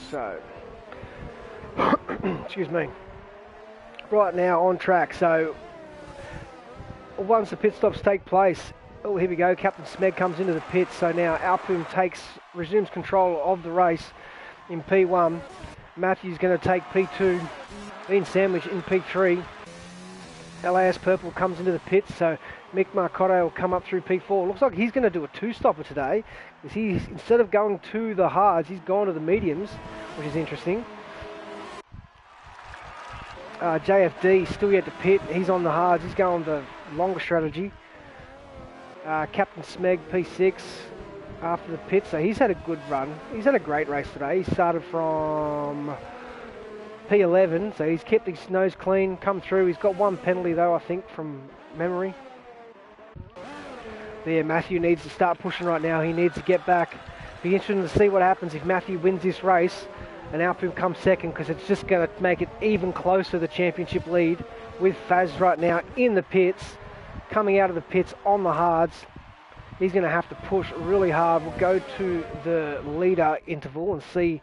So, excuse me. Right now on track, so once the pit stops take place, oh here we go, Captain Smeg comes into the pit, so now Alpum resumes control of the race in P1. Matthew's going to take P2, Bean Sandwich in P3. LAS Purple comes into the pit, so Mick Marcotto will come up through P4. Looks like he's going to do a 2-stopper today, because he's, instead of going to the hards, he's gone to the mediums, which is interesting. JFD still yet to pit, he's on the hards, he's going the longer strategy. Captain Smeg P6 after the pit, so he's had a good run. He's had a great race today. He started from P11, so he's kept his nose clean, come through. He's got 1 penalty though, I think, from memory. But yeah, Matthew needs to start pushing right now. He needs to get back. Be interesting to see what happens if Matthew wins this race and Alpine comes second, because it's just going to make it even closer, the championship lead, with Faz right now in the pits, coming out of the pits on the hards. He's going to have to push really hard. We'll go to the leader interval and see.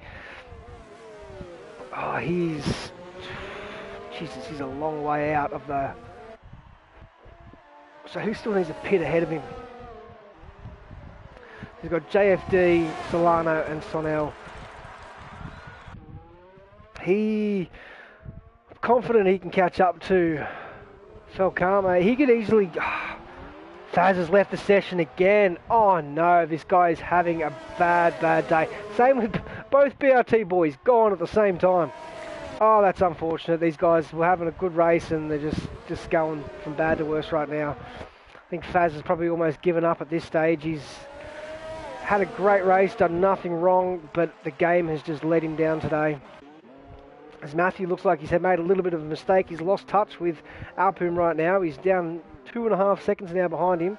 Oh, Jesus, he's a long way out of the... So who still needs a pit ahead of him? He's got JFD, Solano and Sonel. confident he can catch up to Falcame. He could easily... Faz has left the session again. Oh no, this guy is having a bad day. Same with both BRT boys, gone at the same time. Oh, that's unfortunate. These guys were having a good race and they're just going from bad to worse right now. I think Faz has probably almost given up at this stage. He's had a great race, done nothing wrong, but the game has just let him down today. As Matthew looks like he's made a little bit of a mistake. He's lost touch with Alpum right now. He's down 2.5 seconds now behind him.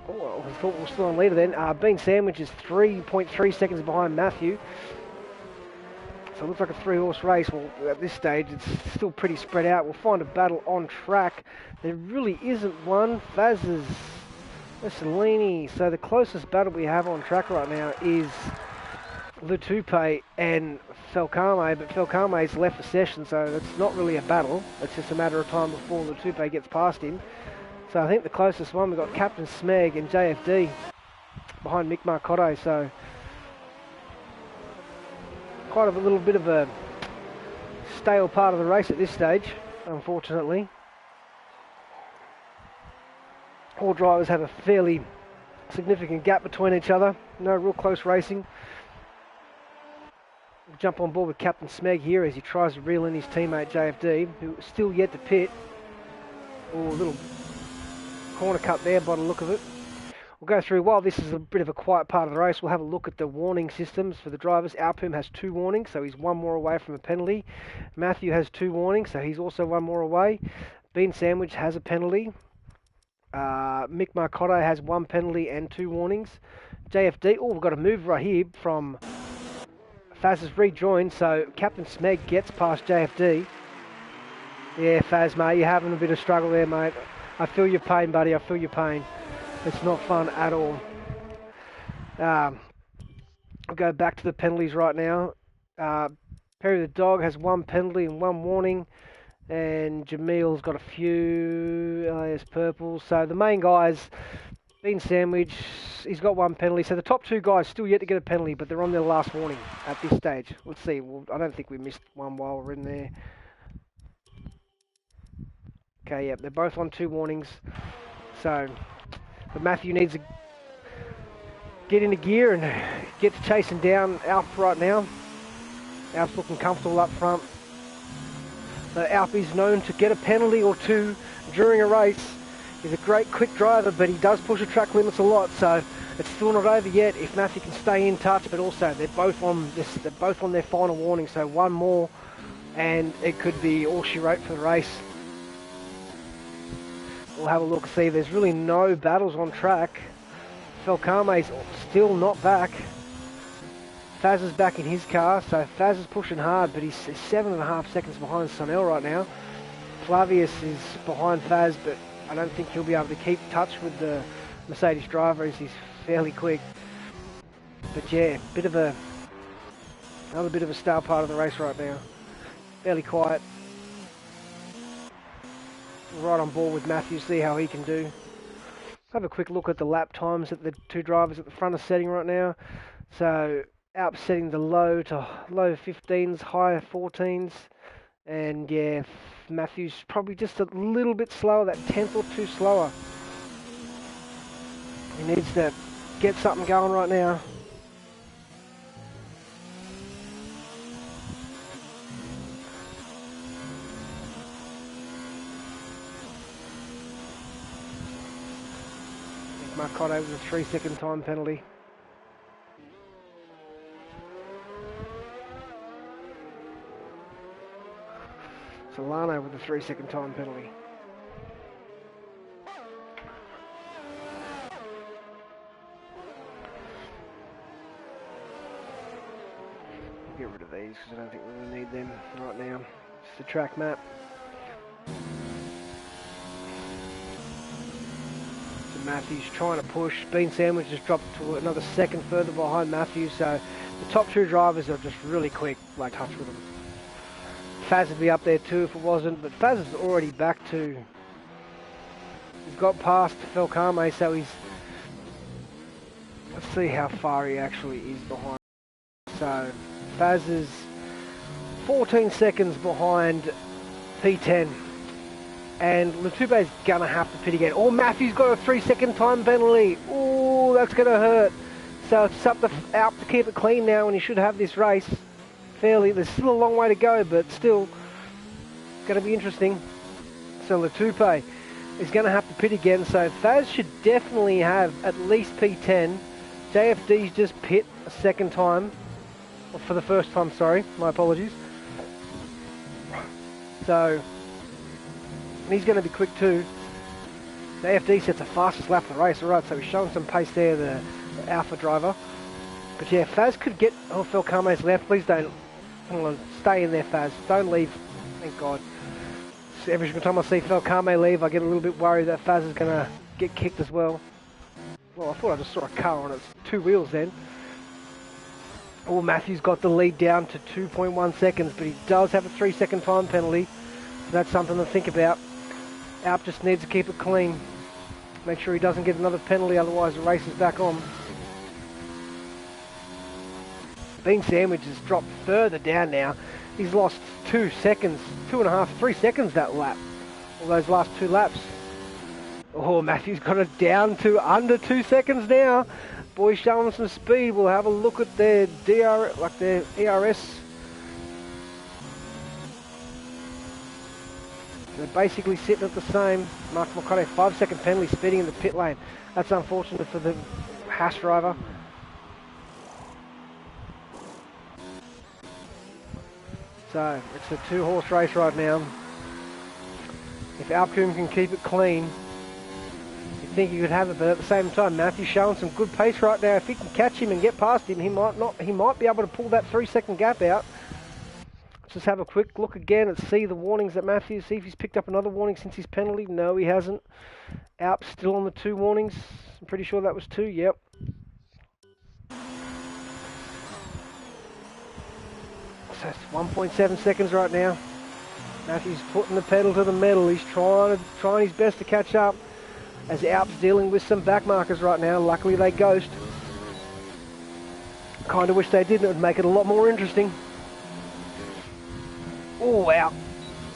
Oh, I thought we were still on leader then. Bean Sandwich is 3.3 seconds behind Matthew. So it looks like a 3-horse race. Well, at this stage, it's still pretty spread out. We'll find a battle on track. There really isn't one. Faz's Mussolini. So the closest battle we have on track right now is Lutupe and Falcame, but Falcame's left the session, so it's not really a battle. It's just a matter of time before Lutupe gets past him. So I think the closest one, we've got Captain Smeg and JFD behind Mick Marcotte, so quite a little bit of a stale part of the race at this stage, unfortunately. All drivers have a fairly significant gap between each other. No real close racing. We'll jump on board with Captain Smeg here as he tries to reel in his teammate JFD, who is still yet to pit. Oh, a little corner cut there by the look of it. We'll go through, while this is a bit of a quiet part of the race, we'll have a look at the warning systems for the drivers. Alpum has 2 warnings, so he's 1 more away from a penalty. Matthew has 2 warnings, so he's also 1 more away. Bean Sandwich has a penalty. Mick Marcotte has 1 penalty and 2 warnings. JFD, oh, we've got a move right here from Faz has rejoined, so Captain Smeg gets past JFD. Yeah, Faz, mate, you're having a bit of struggle there, mate. I feel your pain, buddy, I feel your pain. It's not fun at all. I'll go back to the penalties right now. Perry the Dog has 1 penalty and 1 warning. And Jamil's got a few LAS purples. So the main guys, Bean Sandwich, he's got 1 penalty. So the top 2 guys still yet to get a penalty, but they're on their last warning at this stage. Let's see. Well, I don't think we missed one while we're in there. Okay, yep, they're both on 2 warnings. So, but Matthew needs to get into gear and get to chasing down Alp right now. Alp's looking comfortable up front. Alp is known to get a penalty or 2 during a race. He's a great quick driver, but he does push the track limits a lot, so it's still not over yet if Matthew can stay in touch, but also they're both on their final warning, so 1 more and it could be all she wrote for the race. We'll have a look and see. There's really no battles on track. Falcame's still not back. Faz is back in his car, so Faz is pushing hard, but he's 7.5 seconds behind Sonel right now. Flavius is behind Faz, but I don't think he'll be able to keep touch with the Mercedes driver as he's fairly quick. But yeah, another bit of a stale part of the race right now. Fairly quiet. Right on board with Matthew, see how he can do. Have a quick look at the lap times that the 2 drivers at the front are setting right now. So Alp setting the low 15s, high 14s, and yeah, Matthew's probably just a little bit slower, that 10th or 2 slower. He needs to get something going right now. Marcotte with a 3-second time penalty. Solano with a 3-second time penalty. Get rid of these because I don't think we really need them right now. It's the track map. Matthews trying to push. Bean Sandwich just dropped to another second further behind Matthews, so the top 2 drivers are just really quick, like touch with them. Faz would be up there too if it wasn't, but Faz is already back to... He's got past Falcame, so he's... Let's see how far he actually is behind. So Faz is 14 seconds behind P10. And Latube's gonna have to pit again. Oh, Matthew's got a 3-second time penalty. Oh, that's gonna hurt. So it's up to Alp to keep it clean now, and he should have this race fairly. There's still a long way to go, but still gonna be interesting. So Latupe is gonna have to pit again. So Faz should definitely have at least P10. JFD's just pit a second time, or for the first time. Sorry, my apologies. So he's going to be quick too. The AFD sets the fastest lap of the race. Alright, so he's showing some pace there, the Alpha driver. But yeah, Faz could get... Oh, Felcame's left. Please don't... Stay in there, Faz. Don't leave. Thank God. So every single time I see Felcame leave, I get a little bit worried that Faz is going to get kicked as well. Well, I thought I just saw a car on its two wheels then. Oh, Matthew's got the lead down to 2.1 seconds, but he does have a 3-second time penalty. So that's something to think about. Alp just needs to keep it clean. Make sure he doesn't get another penalty, otherwise the race is back on. Bean Sandwich has dropped further down now. He's lost 2 seconds, 2.5, 3 seconds that lap. All those last 2 laps. Oh, Matthew's got it down to under 2 seconds now. Boys showing some speed. We'll have a look at their their ERS. They're basically sitting at the same. Mark McConaughey, 5-second penalty, speeding in the pit lane. That's unfortunate for the Haas driver. So, it's a 2-horse race right now. If Alpcoom can keep it clean, you'd think he could have it, but at the same time, Matthew's showing some good pace right now. If he can catch him and get past him, he might be able to pull that 3-second gap out. Let's just have a quick look again and see the warnings that Matthew, see if he's picked up another warning since his penalty. No, he hasn't. Alp's still on the 2 warnings. I'm pretty sure that was 2, yep. So it's 1.7 seconds right now. Matthew's putting the pedal to the metal. He's trying his best to catch up, as Alp's dealing with some back markers right now. Luckily they ghost. Kind of wish they didn't. It would make it a lot more interesting. Oh, wow.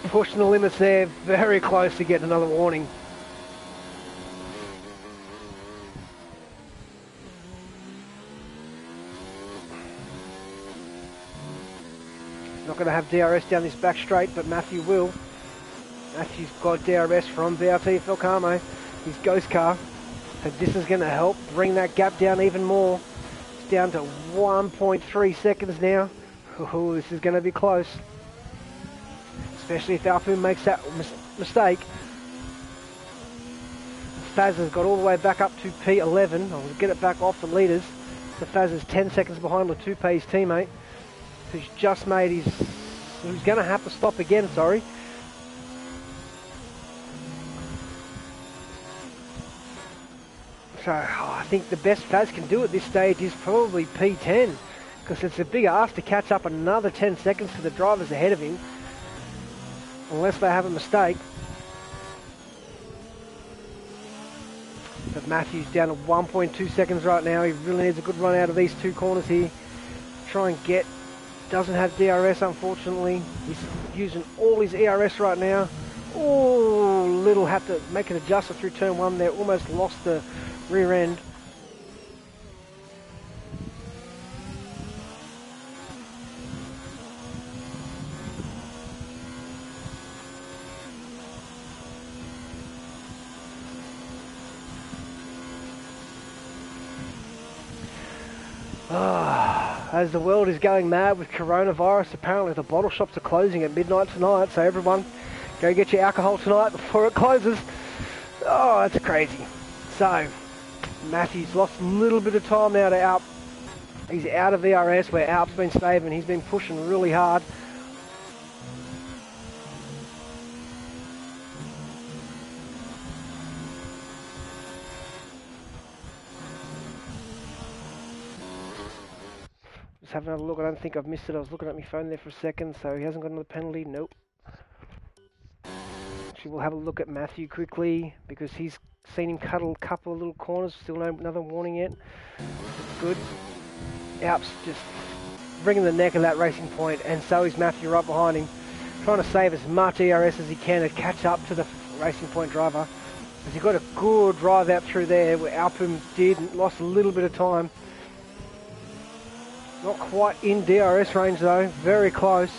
Pushing the limits there. Very close to getting another warning. Not going to have DRS down this back straight, but Matthew will. Matthew's got DRS from BRT Felcame, his ghost car. So this is going to help bring that gap down even more. It's down to 1.3 seconds now. Oh, this is going to be close. Especially if Alpha makes that mistake. Faz has got all the way back up to P11. I'll get it back off the leaders. So Faz is 10 seconds behind Latupe, his teammate, who's just made his... who's going to have to stop again, sorry. So I think the best Faz can do at this stage is probably P10, because it's a big ask to catch up another 10 seconds to the drivers ahead of him, unless they have a mistake. But Matthew's down to 1.2 seconds right now. He really needs a good run out of these 2 corners here. Try and get... doesn't have DRS, unfortunately. He's using all his ERS right now. Oh, Little had to make an adjustment through turn 1 there. Almost lost the rear end. As the world is going mad with coronavirus, apparently the bottle shops are closing at midnight tonight, so everyone go get your alcohol tonight before it closes. Oh, that's crazy. So, Matthew's lost a little bit of time now to Alp. He's out of ERS where Alp's been saving. He's been pushing really hard. Just having another look. I don't think I've missed it. I was looking at my phone there for a second, so he hasn't got another penalty. Nope. Actually, we'll have a look at Matthew quickly, because he's seen him cut a couple of little corners. Still no another warning yet. It's good. Alp's just bringing the neck of that Racing Point, and so is Matthew right behind him, trying to save as much ERS as he can to catch up to the Racing Point driver. As he got a good drive out through there, where Alpum lost a little bit of time. Not quite in DRS range though, very close.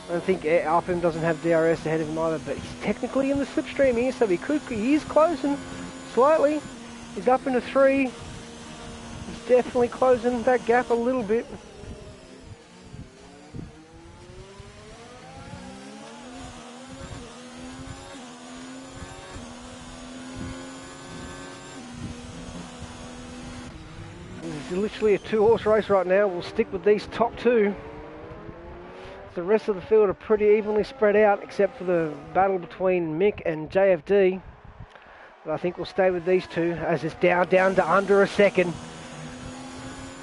I don't think Alpum doesn't have DRS ahead of him either, but he's technically in the slipstream here, so he is closing slightly. He's up into 3. He's definitely closing that gap a little bit. It's literally a 2-horse race right now. We'll stick with these top 2. The rest of the field are pretty evenly spread out, except for the battle between Mick and JFD. But I think we'll stay with these 2 as it's down to under a second.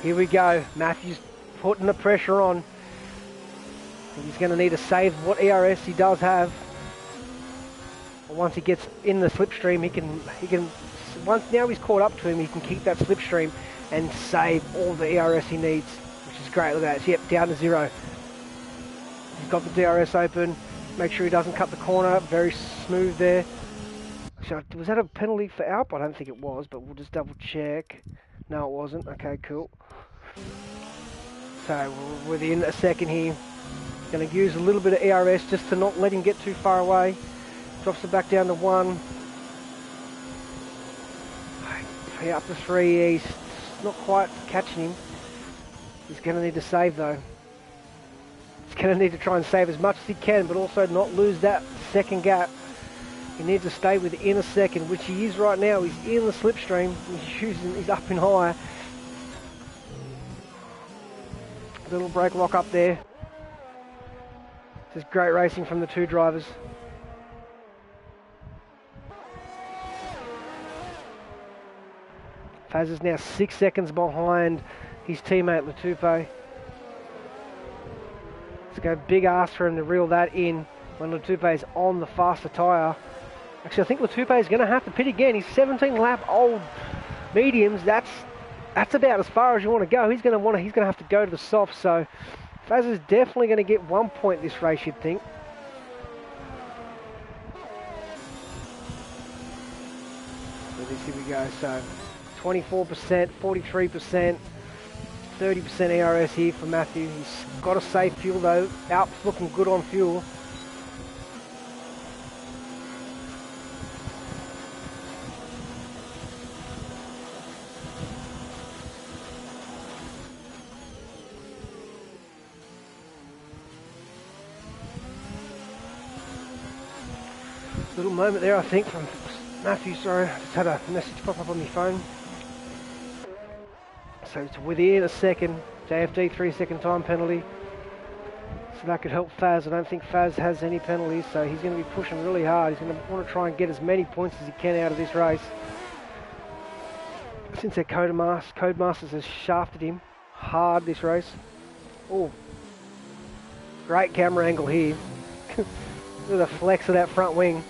Here we go. Matthew's putting the pressure on. He's going to need to save what ERS he does have. Once he gets in the slipstream, he can. Once now he's caught up to him, he can keep that slipstream and save all the ERS he needs, which is great. Look at that. Yep, down to 0. He's got the DRS open. Make sure he doesn't cut the corner. Very smooth there. So, was that a penalty for Alp? I don't think it was, but we'll just double check. No, it wasn't. Okay, cool. So we're within a second here. Going to use a little bit of ERS just to not let him get too far away. Drops it back down to 1. Up to 3. He's not quite catching him. He's going to need to save though. He's going to need to try and save as much as he can, but also not lose that second gap. He needs to stay within a second, which he is right now. He's in the slipstream. He's up in high. Little brake lock up there. This is great racing from the 2 drivers. Faz is now 6 seconds behind his teammate Latupe. It's going to be big ask for him to reel that in when Latupe is on the faster tyre. Actually, I think Latupe is going to have to pit again. He's 17 lap old mediums. That's about as far as you want to go. He's going to have to go to the soft. So Faz is definitely going to get 1 point this race, you'd think. Here we go. So 24%, 43%, 30% ERS here for Matthew. He's got a safe fuel though. Alp's looking good on fuel. Little moment there, I think, from Matthew. Sorry, I just had a message pop up on my phone. So it's within a second. JFD 3-second time penalty. So that could help Faz. I don't think Faz has any penalties, so he's going to be pushing really hard. He's going to want to try and get as many points as he can out of this race. Since their Codemasters has shafted him hard this race. Oh, great camera angle here. Look at the flex of that front wing.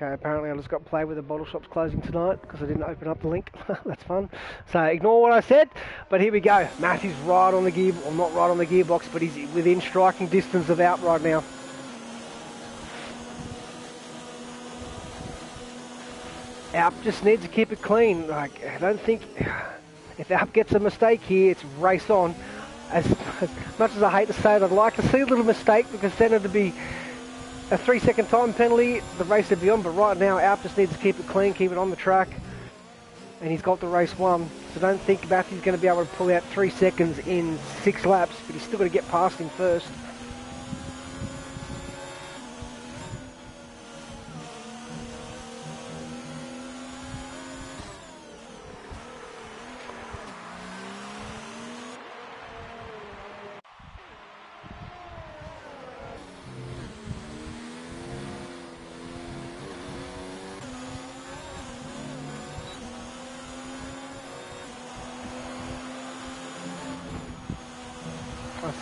Okay, apparently I just got played with the bottle shops closing tonight because I didn't open up the link. That's fun. So ignore what I said, but here we go. Matthew's right on the gear, or not right on the gearbox, but he's within striking distance of Alp right now. Alp just needs to keep it clean. Like, I don't think if Alp gets a mistake here, it's race on. As much as I hate to say it, I'd like to see a little mistake because then it'd be a 3-second time penalty, the race would be on, but right now Alp just needs to keep it clean, keep it on the track, and he's got the race won. So I don't think Matthew's going to be able to pull out 3 seconds in 6 laps, but he's still got to get past him first.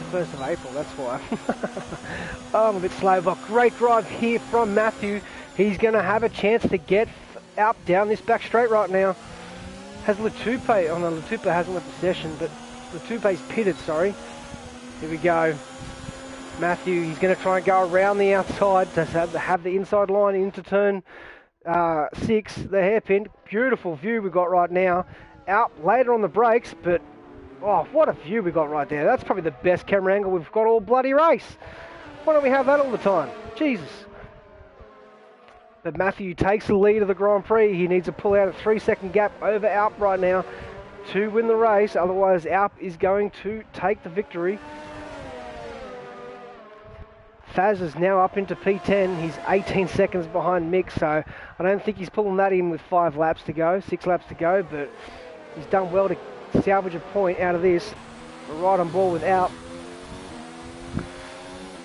1st of April, that's why. Oh, I'm a bit slow, but great drive here from Matthew. He's going to have a chance to get out down this back straight right now. Has Latupe, oh no, Latupe hasn't left the session, but Latupe's pitted, sorry. Here we go. Matthew, he's going to try and go around the outside to have the inside line into turn 6, the hairpin. Beautiful view we got right now. Out later on the brakes, but oh, what a view we got right there. That's probably the best camera angle we've got all bloody race. Why don't we have that all the time? Jesus. But Matthew takes the lead of the Grand Prix. He needs to pull out a 3-second gap over Alp right now to win the race. Otherwise, Alp is going to take the victory. Faz is now up into P10. He's 18 seconds behind Mick, so I don't think he's pulling that in with 6 laps to go, but he's done well to salvage a point out of this. We're right on board with Alp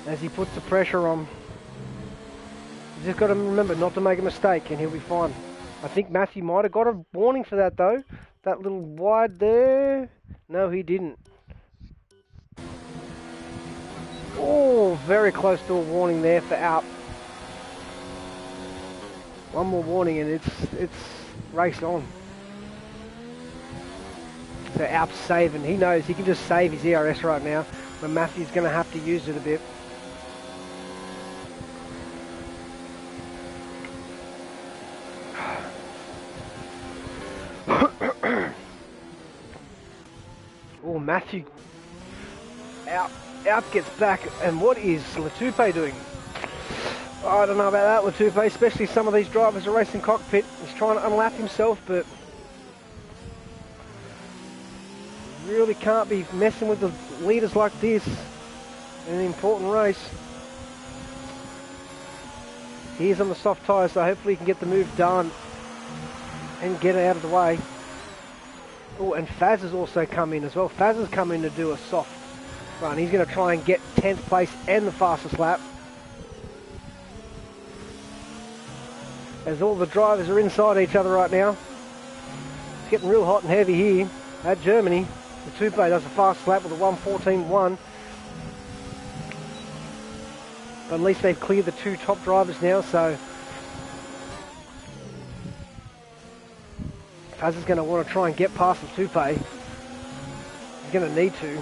as he puts the pressure on. He's just got to remember not to make a mistake and he'll be fine. I think Matthew might have got a warning for that though. That little wide there. No, he didn't. Oh, very close to a warning there for Alp. One more warning and it's race on. So Alp's saving. He knows he can just save his ERS right now, but Matthew's going to have to use it a bit. Oh, Matthew. Alp gets back, and what is Latupe doing? Oh, I don't know about that, Latupe, especially some of these drivers are racing cockpit. He's trying to unlap himself, but really can't be messing with the leaders like this in an important race. He's on the soft tyre, so hopefully he can get the move done and get it out of the way. Oh, and Faz has also come in as well. Faz has come in to do a soft run. He's going to try and get 10th place and the fastest lap. As all the drivers are inside each other right now. It's getting real hot and heavy here at Germany. The Tupe does a fast lap with a 1:14.1. But at least they've cleared the 2 top drivers now, so Faz is going to want to try and get past the Tupe. He's going to need to.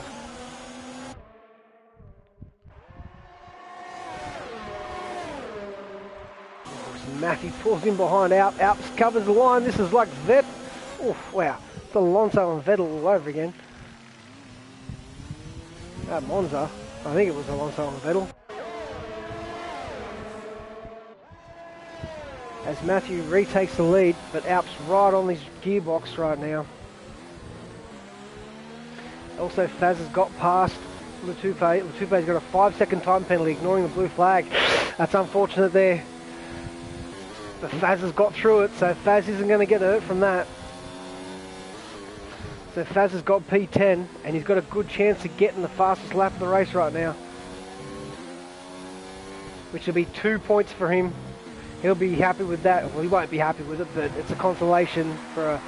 Matthew pulls in behind Alp. Alp covers the line. This is like Vet. Oh, wow. It's Alonso and Vettel all over again. Monza. I think it was Alonso and Vettel. As Matthew retakes the lead, but Alp's right on his gearbox right now. Also, Faz has got past Latupe. Latupe's got a 5-second time penalty, ignoring the blue flag. That's unfortunate there. But Faz has got through it, so Faz isn't going to get hurt from that. So Faz has got P10, and he's got a good chance of getting the fastest lap of the race right now. Which will be 2 points for him. He'll be happy with that. Well, he won't be happy with it, but it's a consolation for a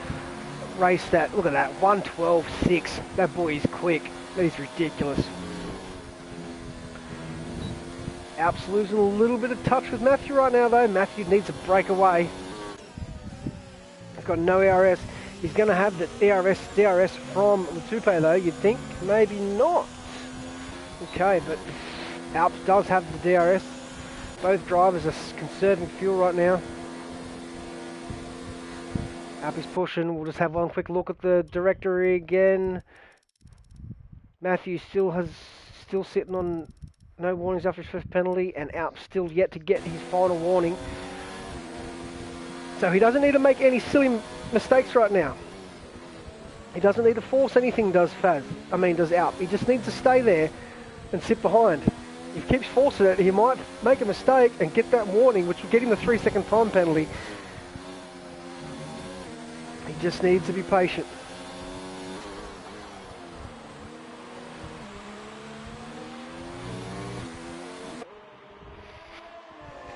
race that, look at that, 1:12.6. That boy is quick. That is ridiculous. Alp's losing a little bit of touch with Matthew right now though. Matthew needs a breakaway. He's got no ERS. He's going to have the DRS from Latupe though, you'd think. Maybe not. Okay, but Alp does have the DRS. Both drivers are conserving fuel right now. Alp is pushing. We'll just have one quick look at the directory again. Matthew still sitting on no warnings after his first penalty, and Alp still yet to get his final warning. So he doesn't need to make any silly mistakes right now. He doesn't need to force anything, does Alp. He just needs to stay there and sit behind. If he keeps forcing it, he might make a mistake and get that warning, which will get him the 3-second time penalty. He just needs to be patient.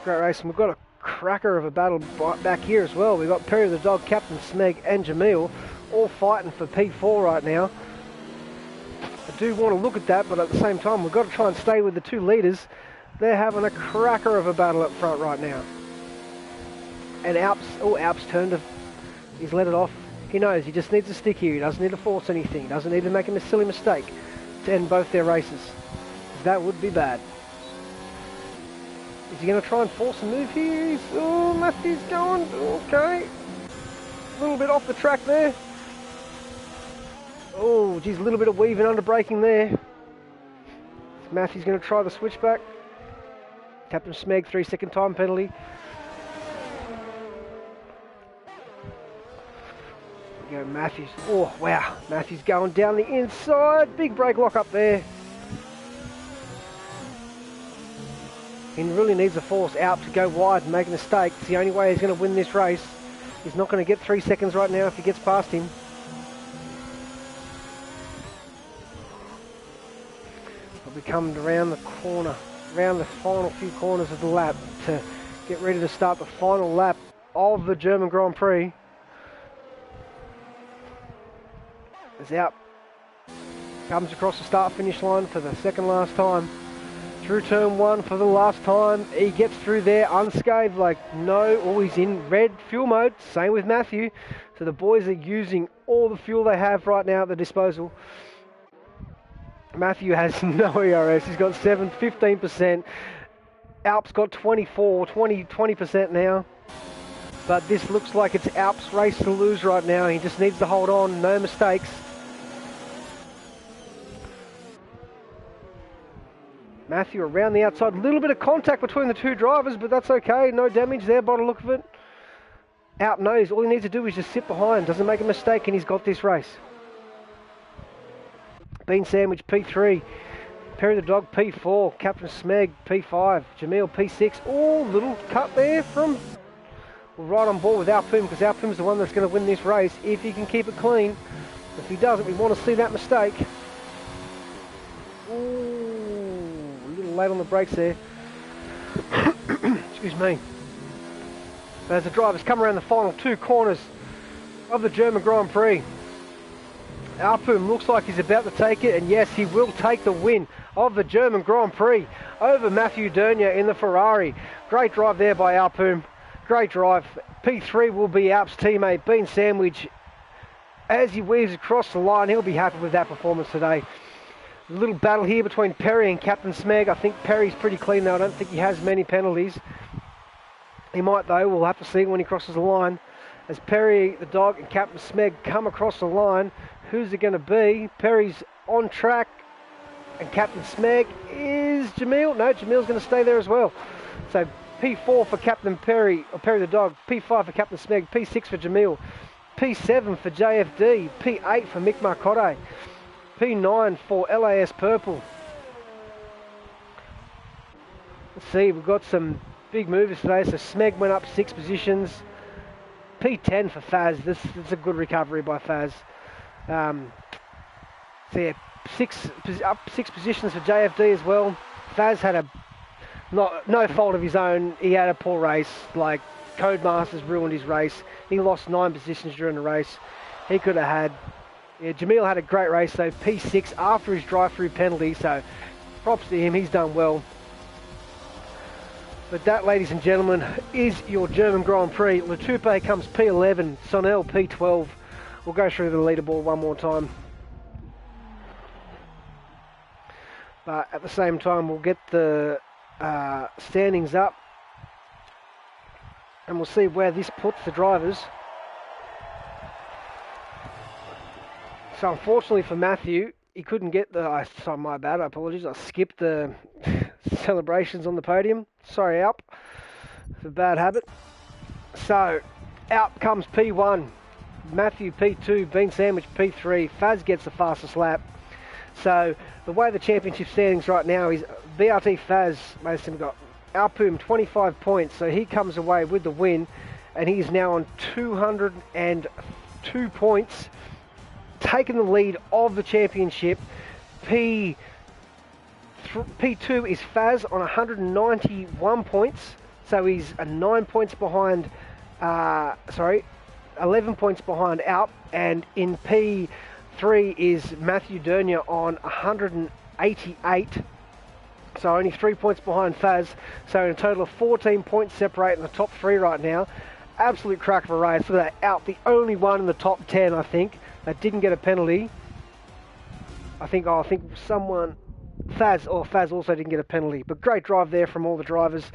Great race, and we've got a cracker of a battle back here as well. We've got Perry the Dog, Captain Smeg and Jamil all fighting for P4 right now. do want to look at that, but at the same time, we've got to try and stay with the 2 leaders. They're having a cracker of a battle up front right now. And Alps turned to... He's let it off. He knows he just needs to stick here. He doesn't need to force anything. He doesn't need to make a silly mistake to end both their races. That would be bad. Is he going to try and force a move here? Oh, Matthew's going. Okay. A little bit off the track there. Oh, geez, a little bit of weaving under braking there. Matthew's going to try the switchback. Captain Smeg, 3-second time penalty. Go Matthews. Oh, wow. Matthews going down the inside. Big brake lock up there. He really needs to force out to go wide and make a mistake. It's the only way he's going to win this race. He's not going to get 3 seconds right now if he gets past him. But we come around the corner, around the final few corners of the lap to get ready to start the final lap of the German Grand Prix. As Alp comes across the start-finish line for the second last time. Through turn 1 for the last time. He gets through there unscathed, like no, always in red fuel mode. Same with Matthew. So the boys are using all the fuel they have right now at their disposal. Matthew has no ERS. He's got 15%. Alp's got 20% now. But this looks like it's Alp's race to lose right now. He just needs to hold on, no mistakes. Matthew around the outside, a little bit of contact between the 2 drivers, but that's okay, no damage there by the look of it. Alp knows all he needs to do is just sit behind, doesn't make a mistake, and he's got this race. Bean Sandwich P3, Perry the Dog P4, Captain Smeg P5, Jamil P6. Oh, little cut there from... We're right on board with Alpoom, because Alpoom's the one that's going to win this race if he can keep it clean. If he doesn't, we want to see that mistake. Ooh, a little late on the brakes there. Excuse me. As the drivers come around the final 2 corners of the German Grand Prix, Alpoom looks like he's about to take it, and yes, he will take the win of the German Grand Prix over Matthew Dernier in the Ferrari. Great drive there by Alpoom. Great drive. P3 will be Alp's teammate, Bean Sandwich. As he weaves across the line, he'll be happy with that performance today. A little battle here between Perry and Captain Smeg. I think Perry's pretty clean though. I don't think he has many penalties. He might though. We'll have to see when he crosses the line. As Perry, the dog, and Captain Smeg come across the line, who's it going to be? Perry's on track, and Captain Smeg is Jamil. No, Jamil's going to stay there as well. So P4 for Captain Perry, or Perry the dog, P5 for Captain Smeg, P6 for Jamil, P7 for JFD, P8 for Mick Marcotte, P9 for LAS Purple. Let's see, we've got some big movers today. So Smeg went up 6 positions. P10 for Faz. This is a good recovery by Faz. So yeah, up 6 positions for JFD as well. Faz had no fault of his own. He had a poor race. Like, Codemasters ruined his race. He lost 9 positions during the race. He could have had... Yeah, Jamil had a great race though. P6 after his drive-through penalty. So props to him. He's done well. But that, ladies and gentlemen, is your German Grand Prix. Latupe comes P11, Sonel P12. We'll go through the leaderboard one more time. But at the same time, we'll get the standings up. And we'll see where this puts the drivers. So unfortunately for Matthew, he couldn't get the... Sorry, my bad, I apologize. I skipped the celebrations on the podium. Sorry, Alp. It's a bad habit. So, Alp comes P1. Matthew P2, Bean Sandwich P3. Faz gets the fastest lap. So, the way the championship standings right now is BRT Faz, we've got Alpoom 25 points. So he comes away with the win. And he's now on 202 points. Taking the lead of the championship. P2 is Faz on 191 points. So he's 9 points behind, 11 points behind Alp. And in P3 3 is Matthew Dernier on 188. So only 3 points behind Faz. So in a total of 14 points separating the top 3 right now. Absolute crack of a race. Look at that, out the only one in the top 10, I think, that didn't get a penalty. I think Faz also didn't get a penalty. But great drive there from all the drivers.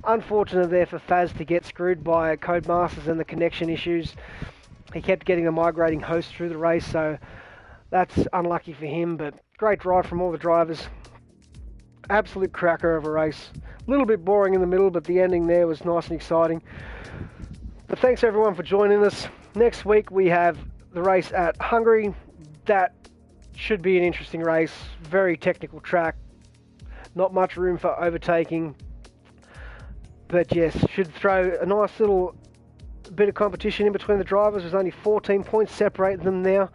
Unfortunate there for Faz to get screwed by Codemasters and the connection issues. He kept getting a migrating host through the race, so that's unlucky for him. But great drive from all the drivers. Absolute cracker of a race. A little bit boring in the middle, but the ending there was nice and exciting. But thanks everyone for joining us. Next week we have the race at Hungary. That should be an interesting race. Very technical track. Not much room for overtaking. But yes, should throw a nice little bit of competition in between the drivers. There's only 14 points separating them now.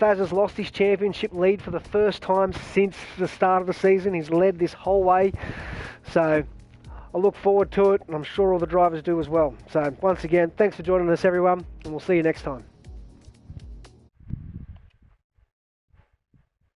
Faz has lost his championship lead for the first time since the start of the season. He's led this whole way. So I look forward to it, and I'm sure all the drivers do as well. So once again, thanks for joining us everyone, and we'll see you next time.